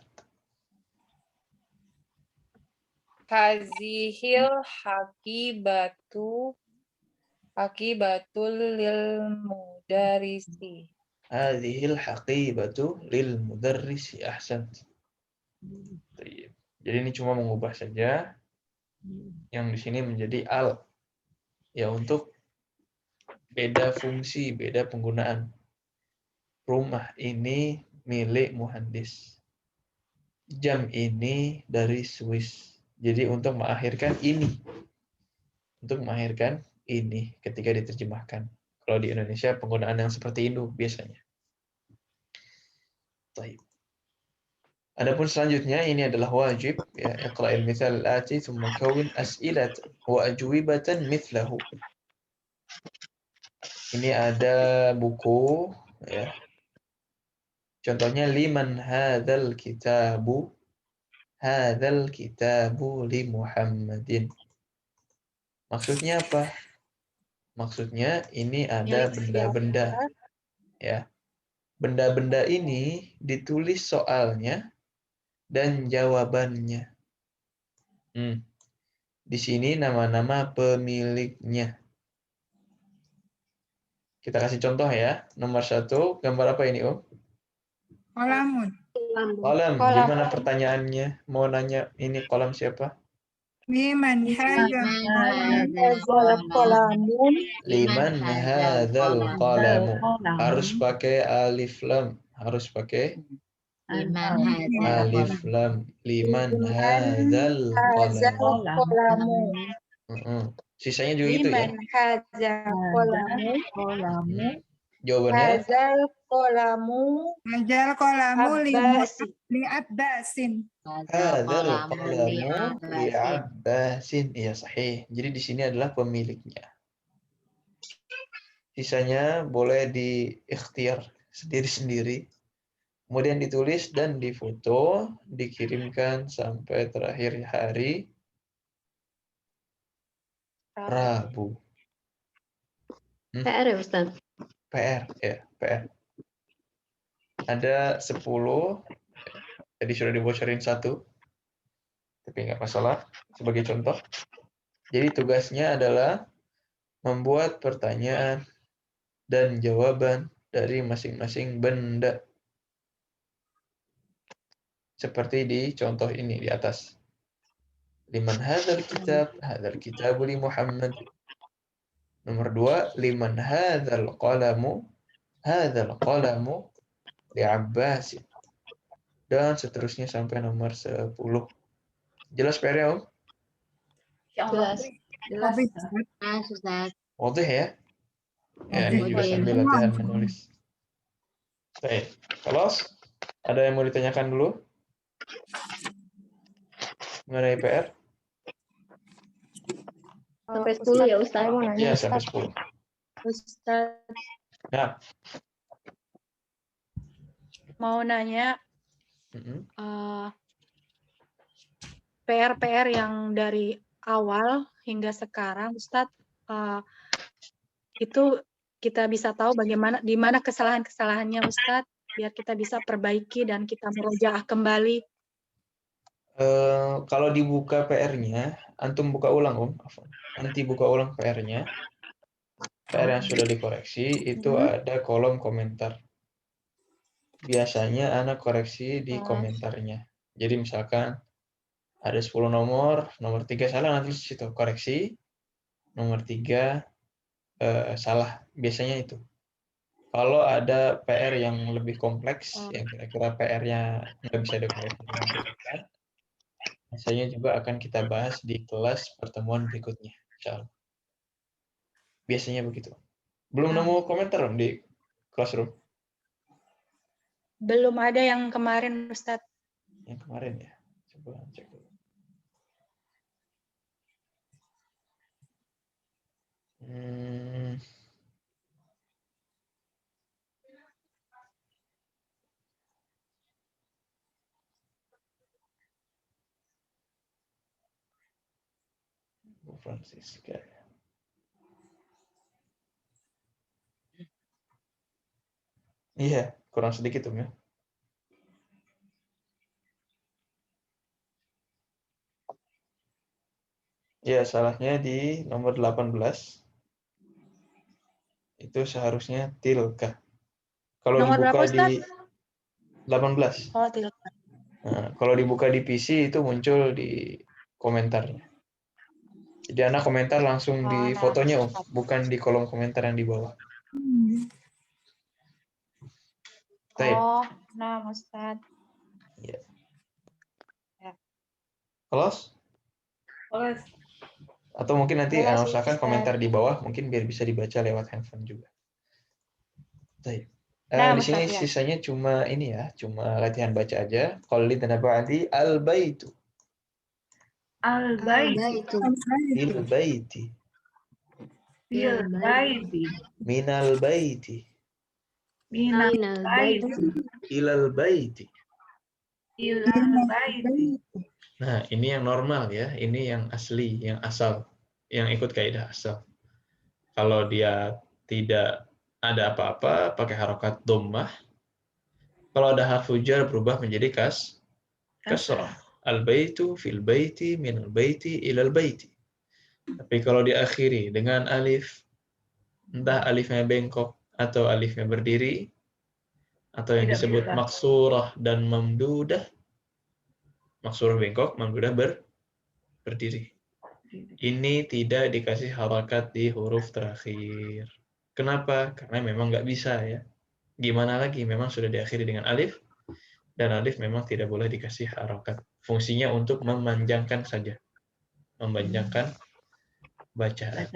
Hazihil haqibatul lil mudarisi. Hadhil haqibatu lil mudarrisi. Ahsan. Jadi ini cuma mengubah saja yang di sini menjadi al. Ya untuk beda fungsi, beda penggunaan. Rumah ini milik muhandis. Jam ini dari Swiss. Jadi untuk mengakhirkan ini. Untuk mengakhirkan ini ketika diterjemahkan. Kalau di Indonesia penggunaan yang seperti itu biasanya. Baik. Adapun selanjutnya ini adalah wajib ya, iqra'il mithal al-ati thumma kawin as'ilat wa ajwibatan mithlahu. Ini ada buku ya. Contohnya liman hadzal kitabu li Muhammadin. Maksudnya apa? Maksudnya ini ada benda-benda ya. Benda-benda ini ditulis soalnya dan jawabannya. Di sini nama-nama pemiliknya. Kita kasih contoh ya. Nomor 1, gambar apa ini, Om? Qalamun. Kolam. Gimana pertanyaannya? Mau nanya ini kolam siapa? Liman hadzal Qalamun. Liman hadzal qalamu. Harus pakai alif lam. Harus pakai alif lam. Liman hadzal qalamu. Sisanya juga gitu ya. Liman hadzal qalamu. Jawabannya Hadzal qalamu li Abbasin. Hadzal qalamu li Abbasin. Iya sahih. Jadi di sini adalah pemiliknya. Sisanya boleh diikhtiar sendiri-sendiri. Kemudian ditulis dan difoto, dikirimkan sampai terakhir hari Rabu. PR ya, Ustaz? PR, ya, PR. Ada 10, jadi sudah dibocorin 1, tapi nggak masalah, sebagai contoh. Jadi tugasnya adalah membuat pertanyaan dan jawaban dari masing-masing benda. Seperti di contoh ini di atas. Liman hadzal kitabu li Muhammad. Nomor 2, liman hadzal qalamu li Abbas. Dan seterusnya sampai nomor 10. Jelas PR-nya, Om? Jelas. Jelas. Tapi Ustaz. Wadih ya? Ya, ini juga Wadih. sambil latihan menulis. Baik, kelas. Ada yang mau ditanyakan dulu? Mengenai PR? Sampai 10 ya Ustaz? Iya, sampai 10. Ustaz, Nah. mau nanya Mm-mm. PR-PR yang dari awal hingga sekarang, Ustaz, itu kita bisa tahu bagaimana, di mana kesalahan-kesalahannya, Ustaz, biar kita bisa perbaiki dan kita merojaah kembali. Kalau dibuka PR-nya, antum buka ulang, Nanti buka ulang PR-nya. PR yang sudah dikoreksi itu ada kolom komentar. Biasanya anak koreksi di komentarnya. Jadi misalkan ada 10 nomor 3 salah, nanti di situ koreksi, nomor 3 salah. Biasanya itu. Kalau ada PR yang lebih kompleks, yang kira-kira PR-nya nggak bisa dikoreksi dengan cepat, biasanya juga akan kita bahas di kelas pertemuan berikutnya. Insyaallah. Biasanya begitu. Belum nemu komentar di classroom? Belum ada yang kemarin, Ustaz. Yang kemarin ya. Coba cek dulu. Bu Francisca. Iya, kurang sedikit ya. Ya, salahnya di nomor 18. Itu seharusnya tilka. Kalau Nomor dibuka berapa, di 18. Oh, tilka. Nah, kalau dibuka di PC itu muncul di komentarnya. Jadi anak komentar langsung di fotonya, bukan di kolom komentar yang di bawah. Nah, Ustaz. Ya. Kelas? Kelas. Atau mungkin nanti Kelas, usahakan Ustaz. komentar di bawah, mungkin biar bisa dibaca lewat handphone juga. Baik. Nah, Di sini Ustaz, ya. sisanya cuma ini ya, cuma latihan baca aja. Qalid dan ba'di al-baitu. Al-baitu. Il-baiti. Fil-baiti. Minal baiti. Minal baiti. Ilal baiti. Ilal baiti. Nah, ini yang normal ya, ini yang asli, yang asal, yang ikut kaidah asal. Kalau dia tidak ada apa-apa, pakai harokat dhammah. Kalau ada harfu jar berubah menjadi kasrah. Al-baitu, fil baiti, minal baiti, ilal baiti. Tapi kalau diakhiri dengan alif, entah alifnya bengkok atau alifnya berdiri, atau yang disebut maksurah dan mamdudah. Maksurah bengkok, mamdudah berdiri. Ini tidak dikasih harakat di huruf terakhir. Kenapa? Karena memang nggak bisa ya. Gimana lagi? Memang sudah diakhiri dengan alif, dan alif memang tidak boleh dikasih harakat. Fungsinya untuk memanjangkan saja. Memanjangkan bacaan.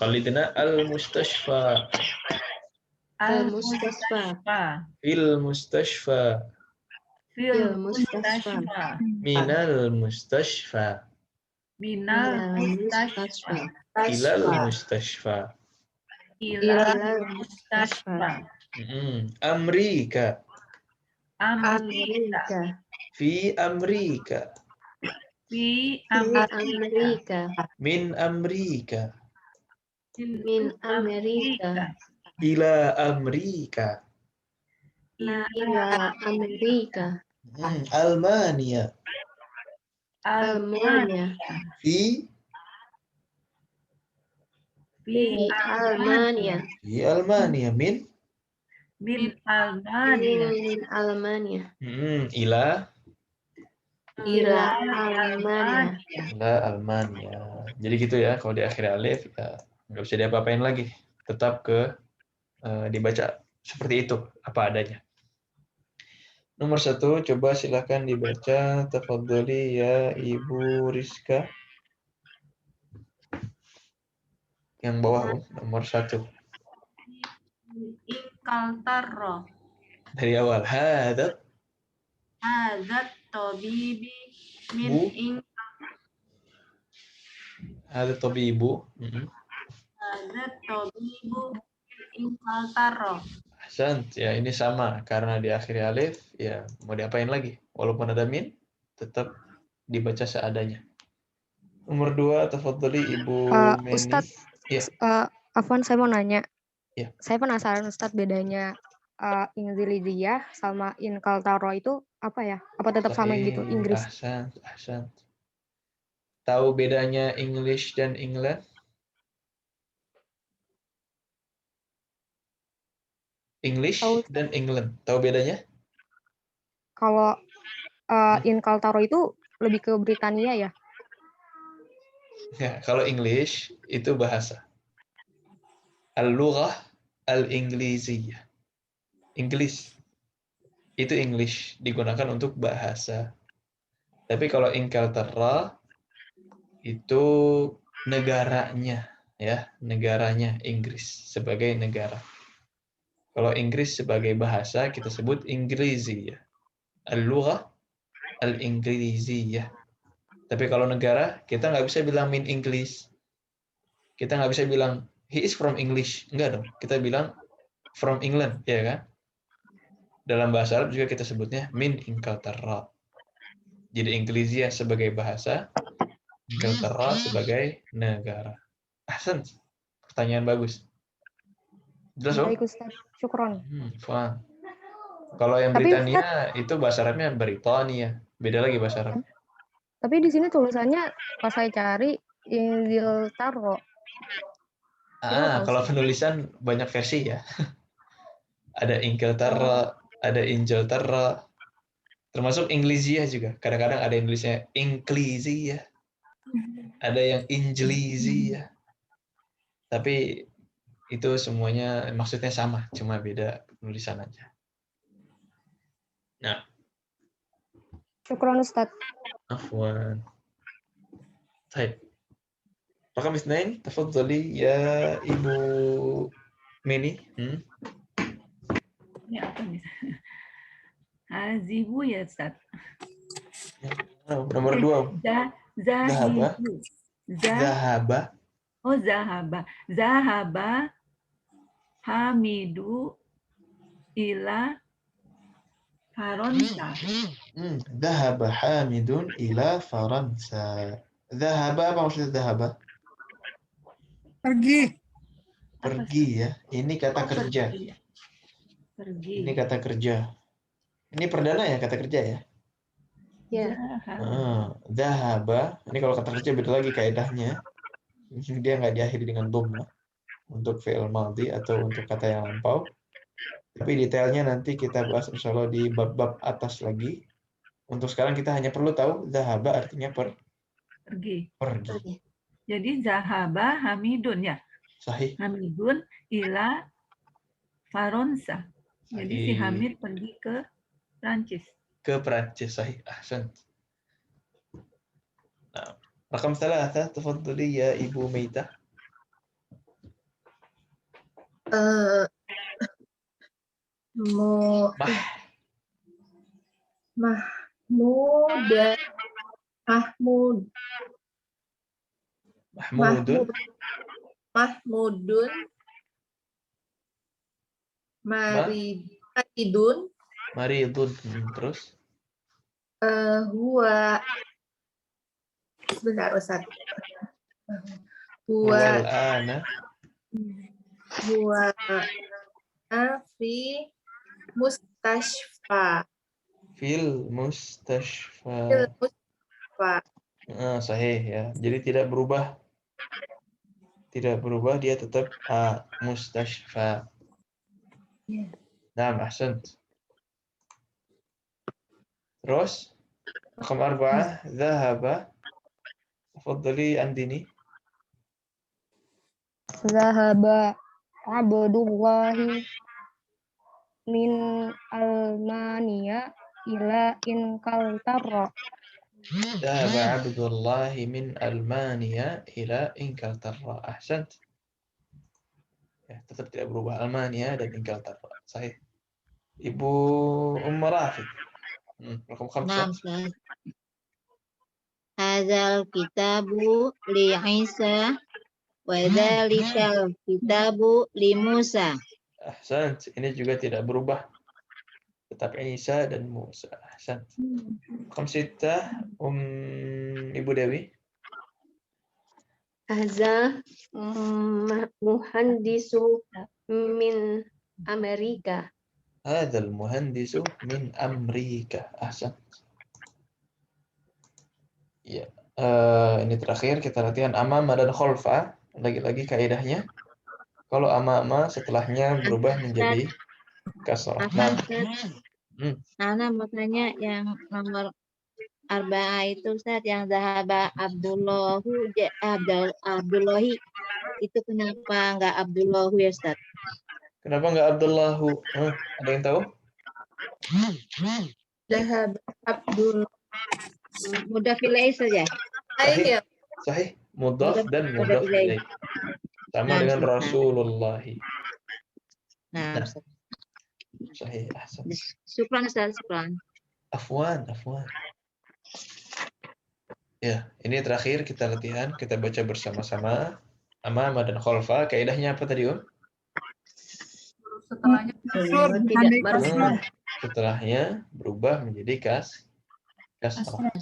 Qalidna al-mustashfa. Al-mustashfa. Fil mustashfa. Fil mustashfa. Minal mustashfa. Minal mustashfa. Ilal mustashfa. Ilal mustashfa. Amrika. Amerika. Fi Amrika. Fi Amerika. Min Amrika. Min Amerika. Ila Amrika. Ila Amerika. Almania. Almania. Fi Almania. Fi Almania. Min Almania. Min Almania. Ila Almania. Ila Almania. Jadi gitu ya, kalau di akhir alif ya nggak bisa diapa-apain lagi. Tetap dibaca seperti itu, apa adanya. Nomor 1, coba silakan dibaca. Tafadholi ya Ibu Rizka. Yang bawah, nomor 1. Inkaltarro. Dari awal. Hadat Hadat tobibi min Bu. in Hadat tabibu. hadat tobibu inkaltarro. Ahsant. Ya, ini sama karena diakhiri alif, ya mau diapain lagi? Walaupun ada min, tetap dibaca seadanya. Nomor 2, tafadhali Ibu Meni. Ustadz, Ya. Afwan, saya mau nanya. Ya. Saya penasaran Ustadz, bedanya Inzilidiyah sama Inkaltaro itu apa ya? Apa tetap sama gitu, Inggris? Ahsant. Tahu bedanya English dan England? English dan England. Tahu bedanya? Kalau Inkaltaro itu lebih ke Britania ya? Ya, kalau English itu bahasa. Al-lughah al-ingliziyah. English. Itu English digunakan untuk bahasa. Tapi kalau Inglaterra itu negaranya, ya, negaranya Inggris sebagai negara. Kalau Inggris sebagai bahasa kita sebut Inggrisiyah. Al-lughah al-ingliziyah. Tapi kalau negara, kita nggak bisa bilang min English. Kita nggak bisa bilang, he is from English. Enggak dong. Kita bilang from England, ya kan? Dalam bahasa Arab juga kita sebutnya min Inglaterra. Jadi Inggrisiyah sebagai bahasa, Inglaterra sebagai negara. Ahsan. Pertanyaan bagus. Jelas, Baik Ustaz, syukron. Faham. Kalau yang Britania itu bahasa Arabnya Britania. Beda lagi bahasa Arabnya. Tapi di sini tulisannya pas saya cari Inziltaro. Kalau penulisan banyak versi ya. Ada Inglaterra, ada Inglaterra, termasuk Inggrisiyah juga. Kadang-kadang ada Inggrisnya Inggrisiyah, ada yang Inggrisiyah. Tapi itu semuanya maksudnya sama, cuma beda penulisan aja. Nah. Syukron Ustaz. Afwan. Baik. Rakam 2, tafadhali ya Ibu Meni. Ini apa nih? Hazibu ya Ustaz. Nomor 2. Zahibu. Zahaba. Oh, Zahaba. Zahaba Hamidu ila Faransa. Zahaba Hamidun ila Faransa. Zahaba, apa maksudnya zahaba? Pergi. Pergi ya. Ini kata kerja. Pergi. Ini kata kerja. Ini perdana ya kata kerja ya? Ya. Zahaba. Ini kalau kata kerja beda lagi kaidahnya. Dia nggak diakhiri dengan dhamma untuk fi'il madhi atau untuk kata yang lampau. Tapi detailnya nanti kita bahas insya Allah di bab-bab atas lagi. Untuk sekarang kita hanya perlu tahu zahaba artinya pergi. Jadi zahaba Hamidun ya. Sahih. Hamidun ila Faransa. Jadi si Hamid pergi ke Prancis. Ke Prancis, sahih. Ahsan. Nah, rakam 3, tafadhali ya Ibu Meita. Mahmudun Maridun. Terus? Huwa. Sebentar Ustaz. Huwa fi mustashfa. Fil mustashfa. Sahih ya. Jadi tidak berubah. Tidak berubah, dia tetap mustashfa. Nah, ahsan. Terus rakam 4, zahaba. Tafadhali Andini. Zahaba Abdullahi min Almania ila Inkaltara. Zahaba Abdullahi min Almania ila Inkaltara. Ahsant. Ya, tetap tidak berubah. Almania dan Inglaterra. Sahih. Ibu Rafiq. Raqam 5. Naam, Ustaz. Hadzal kitabu li Isa wa dzalikal kitabu li Musa. Ahsan. Ini juga tidak berubah. Tetap Isa dan Musa. Ahsan. Raqam 6. Ibu Dewi. Haza muhandisu min Amerika. Hadzal muhandisu min Amerika. Ahsan. Ya. Ini terakhir kita latihan amama dan khalfa. Lagi-lagi kaidahnya. Kalau amama setelahnya berubah menjadi kasrah. Nah. Ana mau tanya yang nomor arba'ah itu Ustaz, yang zahaba Abdullahi itu kenapa enggak Abdullahu ya Ustaz? Kenapa enggak Abdullahu? Ada yang tahu? Zahab Abdul. Mudhaf ilaih saja. Sahih. Sahih. Mudhaf dan mudhaf ilaih. Sama dengan Rasulullah. Nah, sahih. Ahsan. Syukran Ustaz, syukran. Afwan. Ya, ini terakhir kita latihan, kita baca bersama-sama amama dan khalfa. Kaidahnya apa tadi, Setelahnya tidak berubah. Setelahnya berubah menjadi kasrah.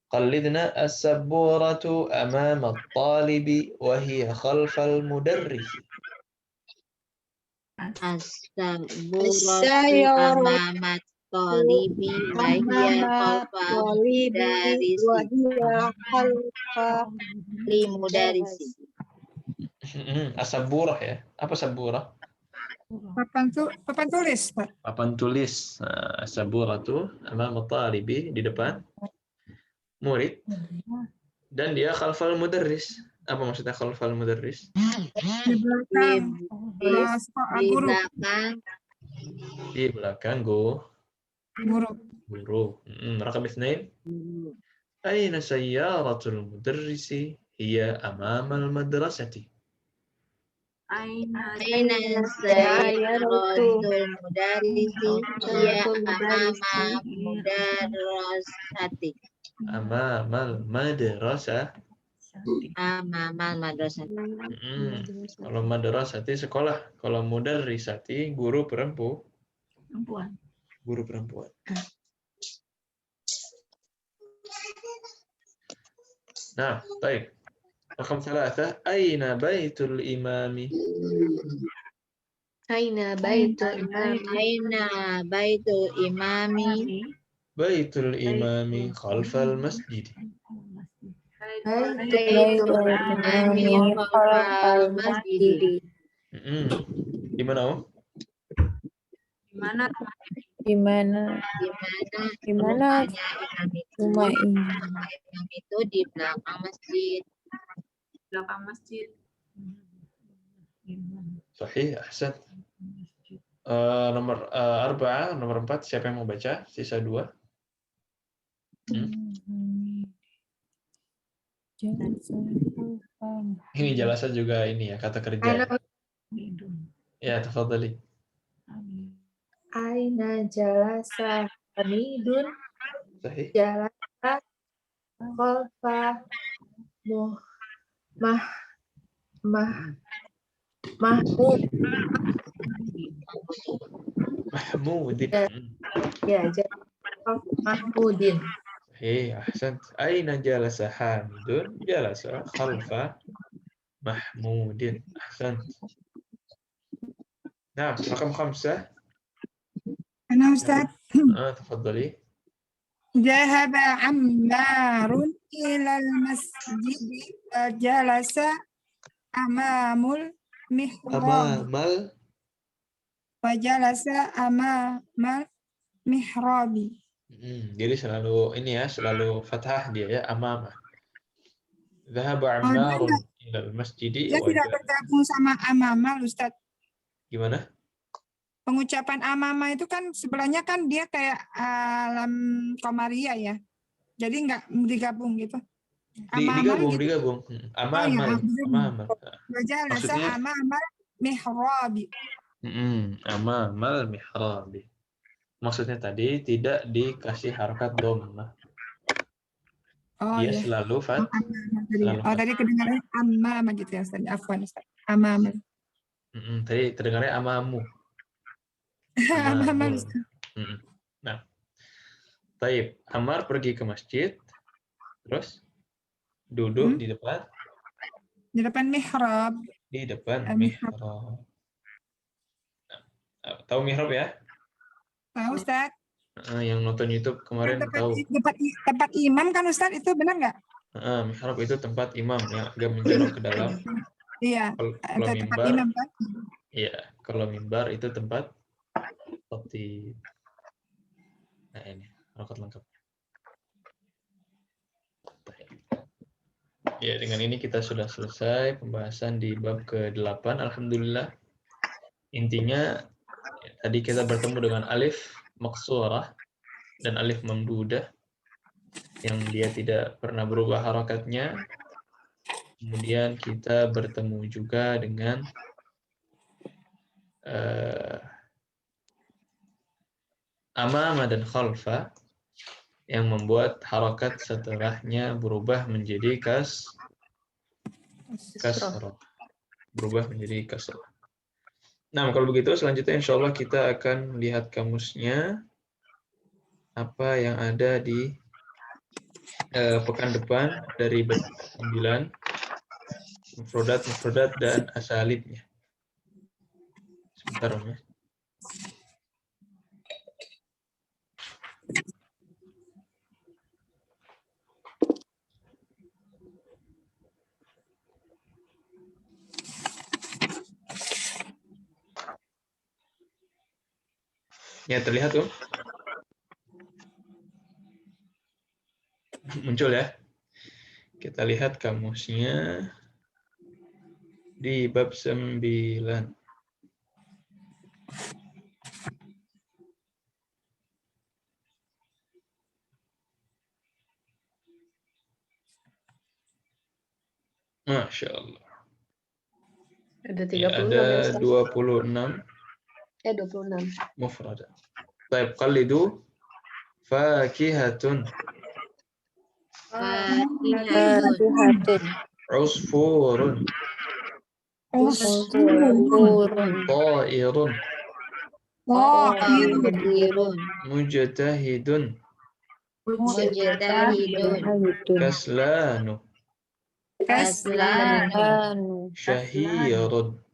Qallidna as-sabburatu amama at-talibi wa hiya khalfa al-mudarris. As-sabburatu amama at-talibi wa hiya khalfa al-mudarrisi. As-sabburah ya. Apa sabburah? Papan tulis, Pak. Papan tulis. As-sabburatu amama at-talibi, di depan murid, dan dia khalfal mudarris. Apa maksudnya khalfal mudarris? Di belakang guru. Di belakang guru. Raqam 2. Aina sayyaratul mudarrisi hiya amamal madrasati. Aina sayyaratul mudarrisi hiya amama mudarrasati. Amamal madrasah. Amamal madrasah. Kalau madrasati sekolah, kalau mudarrisati guru perempuan. Guru perempuan. Nah, baik. Raqam 3. Aina baitul imami? Aina baitul imami? Baitul imami khalfal masjid. Baitul imami khalfal masjid. Di mana, Di mana rumah ini? Imam itu di belakang masjid. Sahih, ahsan. Nomor 4, nomor 4, siapa yang mau baca? Sisa 2. Ini jelasan juga ini ya, kata kerja. Ya, tafadhali. Aina jalasa Hamidun. Sahih. Jalasa khalfa Mahmudin. Ya, Mahmudin. Hei, ahsan. Aina jalasa Hamidun? Jalasa khalfa Mahmudin. Ahsan. Nah, raqam 5. Ana Ustaz. Tafadhali. Dhahaba Ammarun ilal masjid wa jalasa amamul mihrab. Wa jalasa amamal mihrabi. Jadi selalu ini ya, selalu fathah dia ya, amama. Dhahaba Ammarun ilal masjid. Dia tidak bergabung sama amamal, Ustaz. Gimana? Pengucapan amama itu kan sebelahnya kan dia kayak alam komaria ya. Jadi enggak digabung gitu. Digabung. Amamal. Jalasa amamal mihrabi. Amamal mihrabi. Maksudnya tadi tidak dikasih harokat dhammah. Oh Dia iya. selalu Tadi kedengarannya amama gitu ya Ustaz. Afwan Ustaz. Amama. Tadi terdengarnya amamu. Amama. Nah, taib. Amar pergi ke masjid, terus duduk di depan mihrab. Di depan mihrab. Tahu mihrab ya? Tahu Ustaz. Yang nonton YouTube kemarin tahu. Tempat imam kan Ustaz, itu benar nggak? Mihrab itu tempat imam yang agak menjorok ke dalam. Iya. Kalau Tempat mimbar, imam kan? iya. Kalau mimbar itu tempat seperti. Nah ini harokat lengkap. Ya, dengan ini kita sudah selesai pembahasan di bab ke-8. Alhamdulillah. Intinya tadi kita bertemu dengan alif maksurah dan alif mamdudah yang dia tidak pernah berubah harakatnya. Kemudian kita bertemu juga dengan amama dan khalfa yang membuat harakat setelahnya berubah menjadi kasrah. Berubah menjadi kasrah. Nah, kalau begitu selanjutnya insya Allah kita akan lihat kamusnya apa yang ada di pekan depan dari bab 9, mufradat dan asalibnya. Sebentar ya. Ya, terlihat tuh. Muncul ya. Kita lihat kamusnya di bab 9. Masya Allah. Ada 36 ya, ada 26. 26. Mufradat. Baik, qalidu fakihatun. Usfurun. Ta'irun. Mujtahidun. Kaslanu. Syahirun.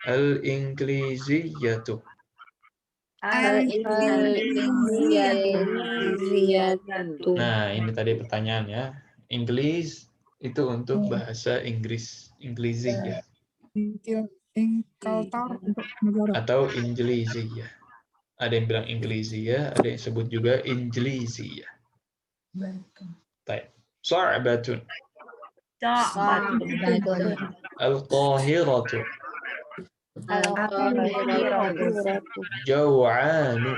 Al-Ingliziyatu. Nah, ini tadi pertanyaan ya. Inggris itu untuk bahasa Inggris, Ingliziyah. Atau Ingliziyah. Ada yang bilang Ingliziyah, ada yang sebut juga Ingliziyah. Baik. Sa'batun. Al-Qahiratu. Jaw'anu.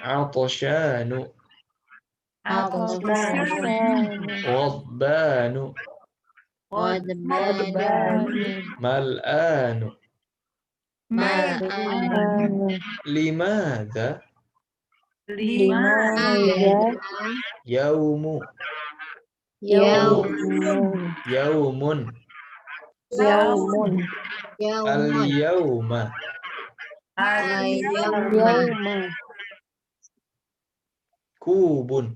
Atashanu. Wabbanu. Mal'anu. Limadha. Yaumu. Yaumun. Al-yawma. Kubun.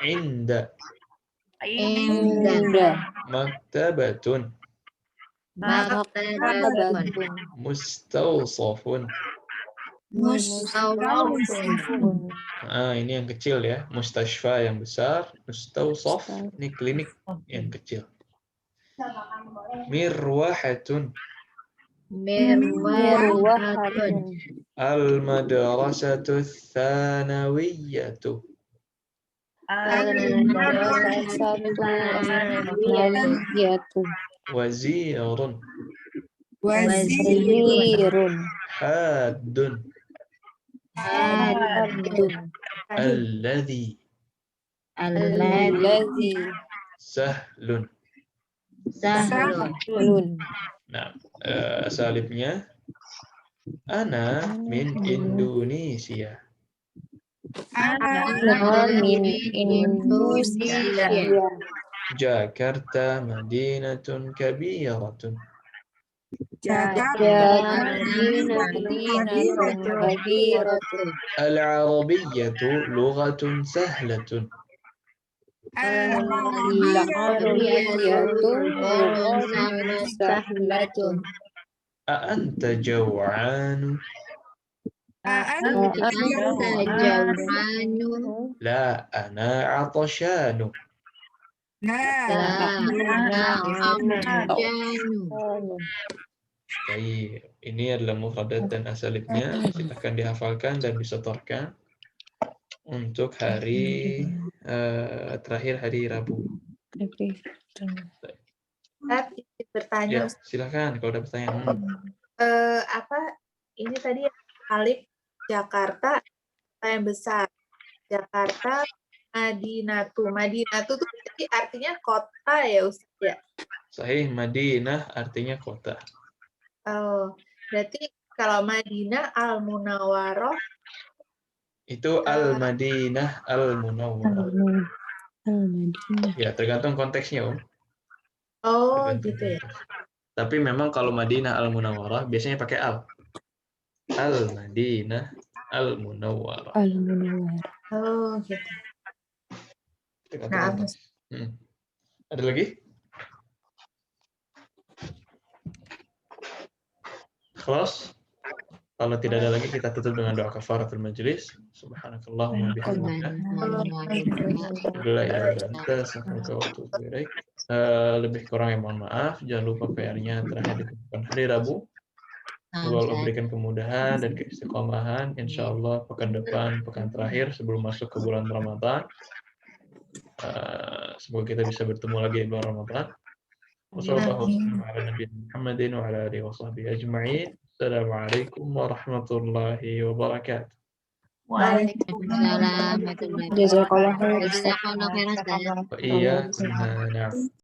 Inda. Maktabatun. Mustawsafun. Ini yang kecil ya. Mustashfa yang besar. Mustawsaf ini klinik yang kecil. Mirwahatun. Al-madrasatu tsanawiyatu. Wazirun. Haddun. Alladhi. Allazi. Sahlun. Sahlun. Nah, asalibnya ana min Indonesia. Ana min Indonesia. Jakarta madinatun kabiratun. Jakarta madinatun kabiratun. Al-Arabiyyatu lughatun sahlatun. Al-Arabiyyatu lughatun sahlatun. A'anta jaw'anu? Anta jawanu. La, ana 'atashanu. Baik, ini adalah mufradat dan asalibnya. Silakan dihafalkan dan disetorkan untuk hari terakhir hari Rabu. Ustaz, bertanya, Ya, silakan kalau ada pertanyaan. apa ini tadi alif Jakarta yang besar. Jakarta Madinatu. Madinatu itu berarti artinya kota ya Ustaz ya? Sahih, Madinah artinya kota. Oh, berarti kalau Madinah Al-Munawwaroh Itu Al-Madinah Al-Munawwarah. Al-Madinah. Ya, tergantung konteksnya, Om. Oh, Tergantung gitu ya. konteks. Tapi memang kalau Madinah Al-Munawwarah biasanya pakai al. Al-Madinah Al-Munawwarah. Al-Munawwarah. Oh, gitu. Tergantung konteks. Ada lagi? Kelas? Kalau tidak ada lagi, kita tutup dengan doa kafaratul majelis. Subhanakallahumma bihamdika. Lebih kurang yang mohon maaf. Jangan lupa PR-nya terakhir ditentukan hari Rabu. Semoga Allah berikan kemudahan dan keistiqomahan. Insya Allah pekan depan, pekan terakhir sebelum masuk ke bulan Ramadan. Semoga kita bisa bertemu lagi di bulan Ramadan. Assalamualaikum warahmatullahi wabarakatuh. Waalaikumsalam warahmatullahi Jazakallah khair. wabarakatuh. Iya,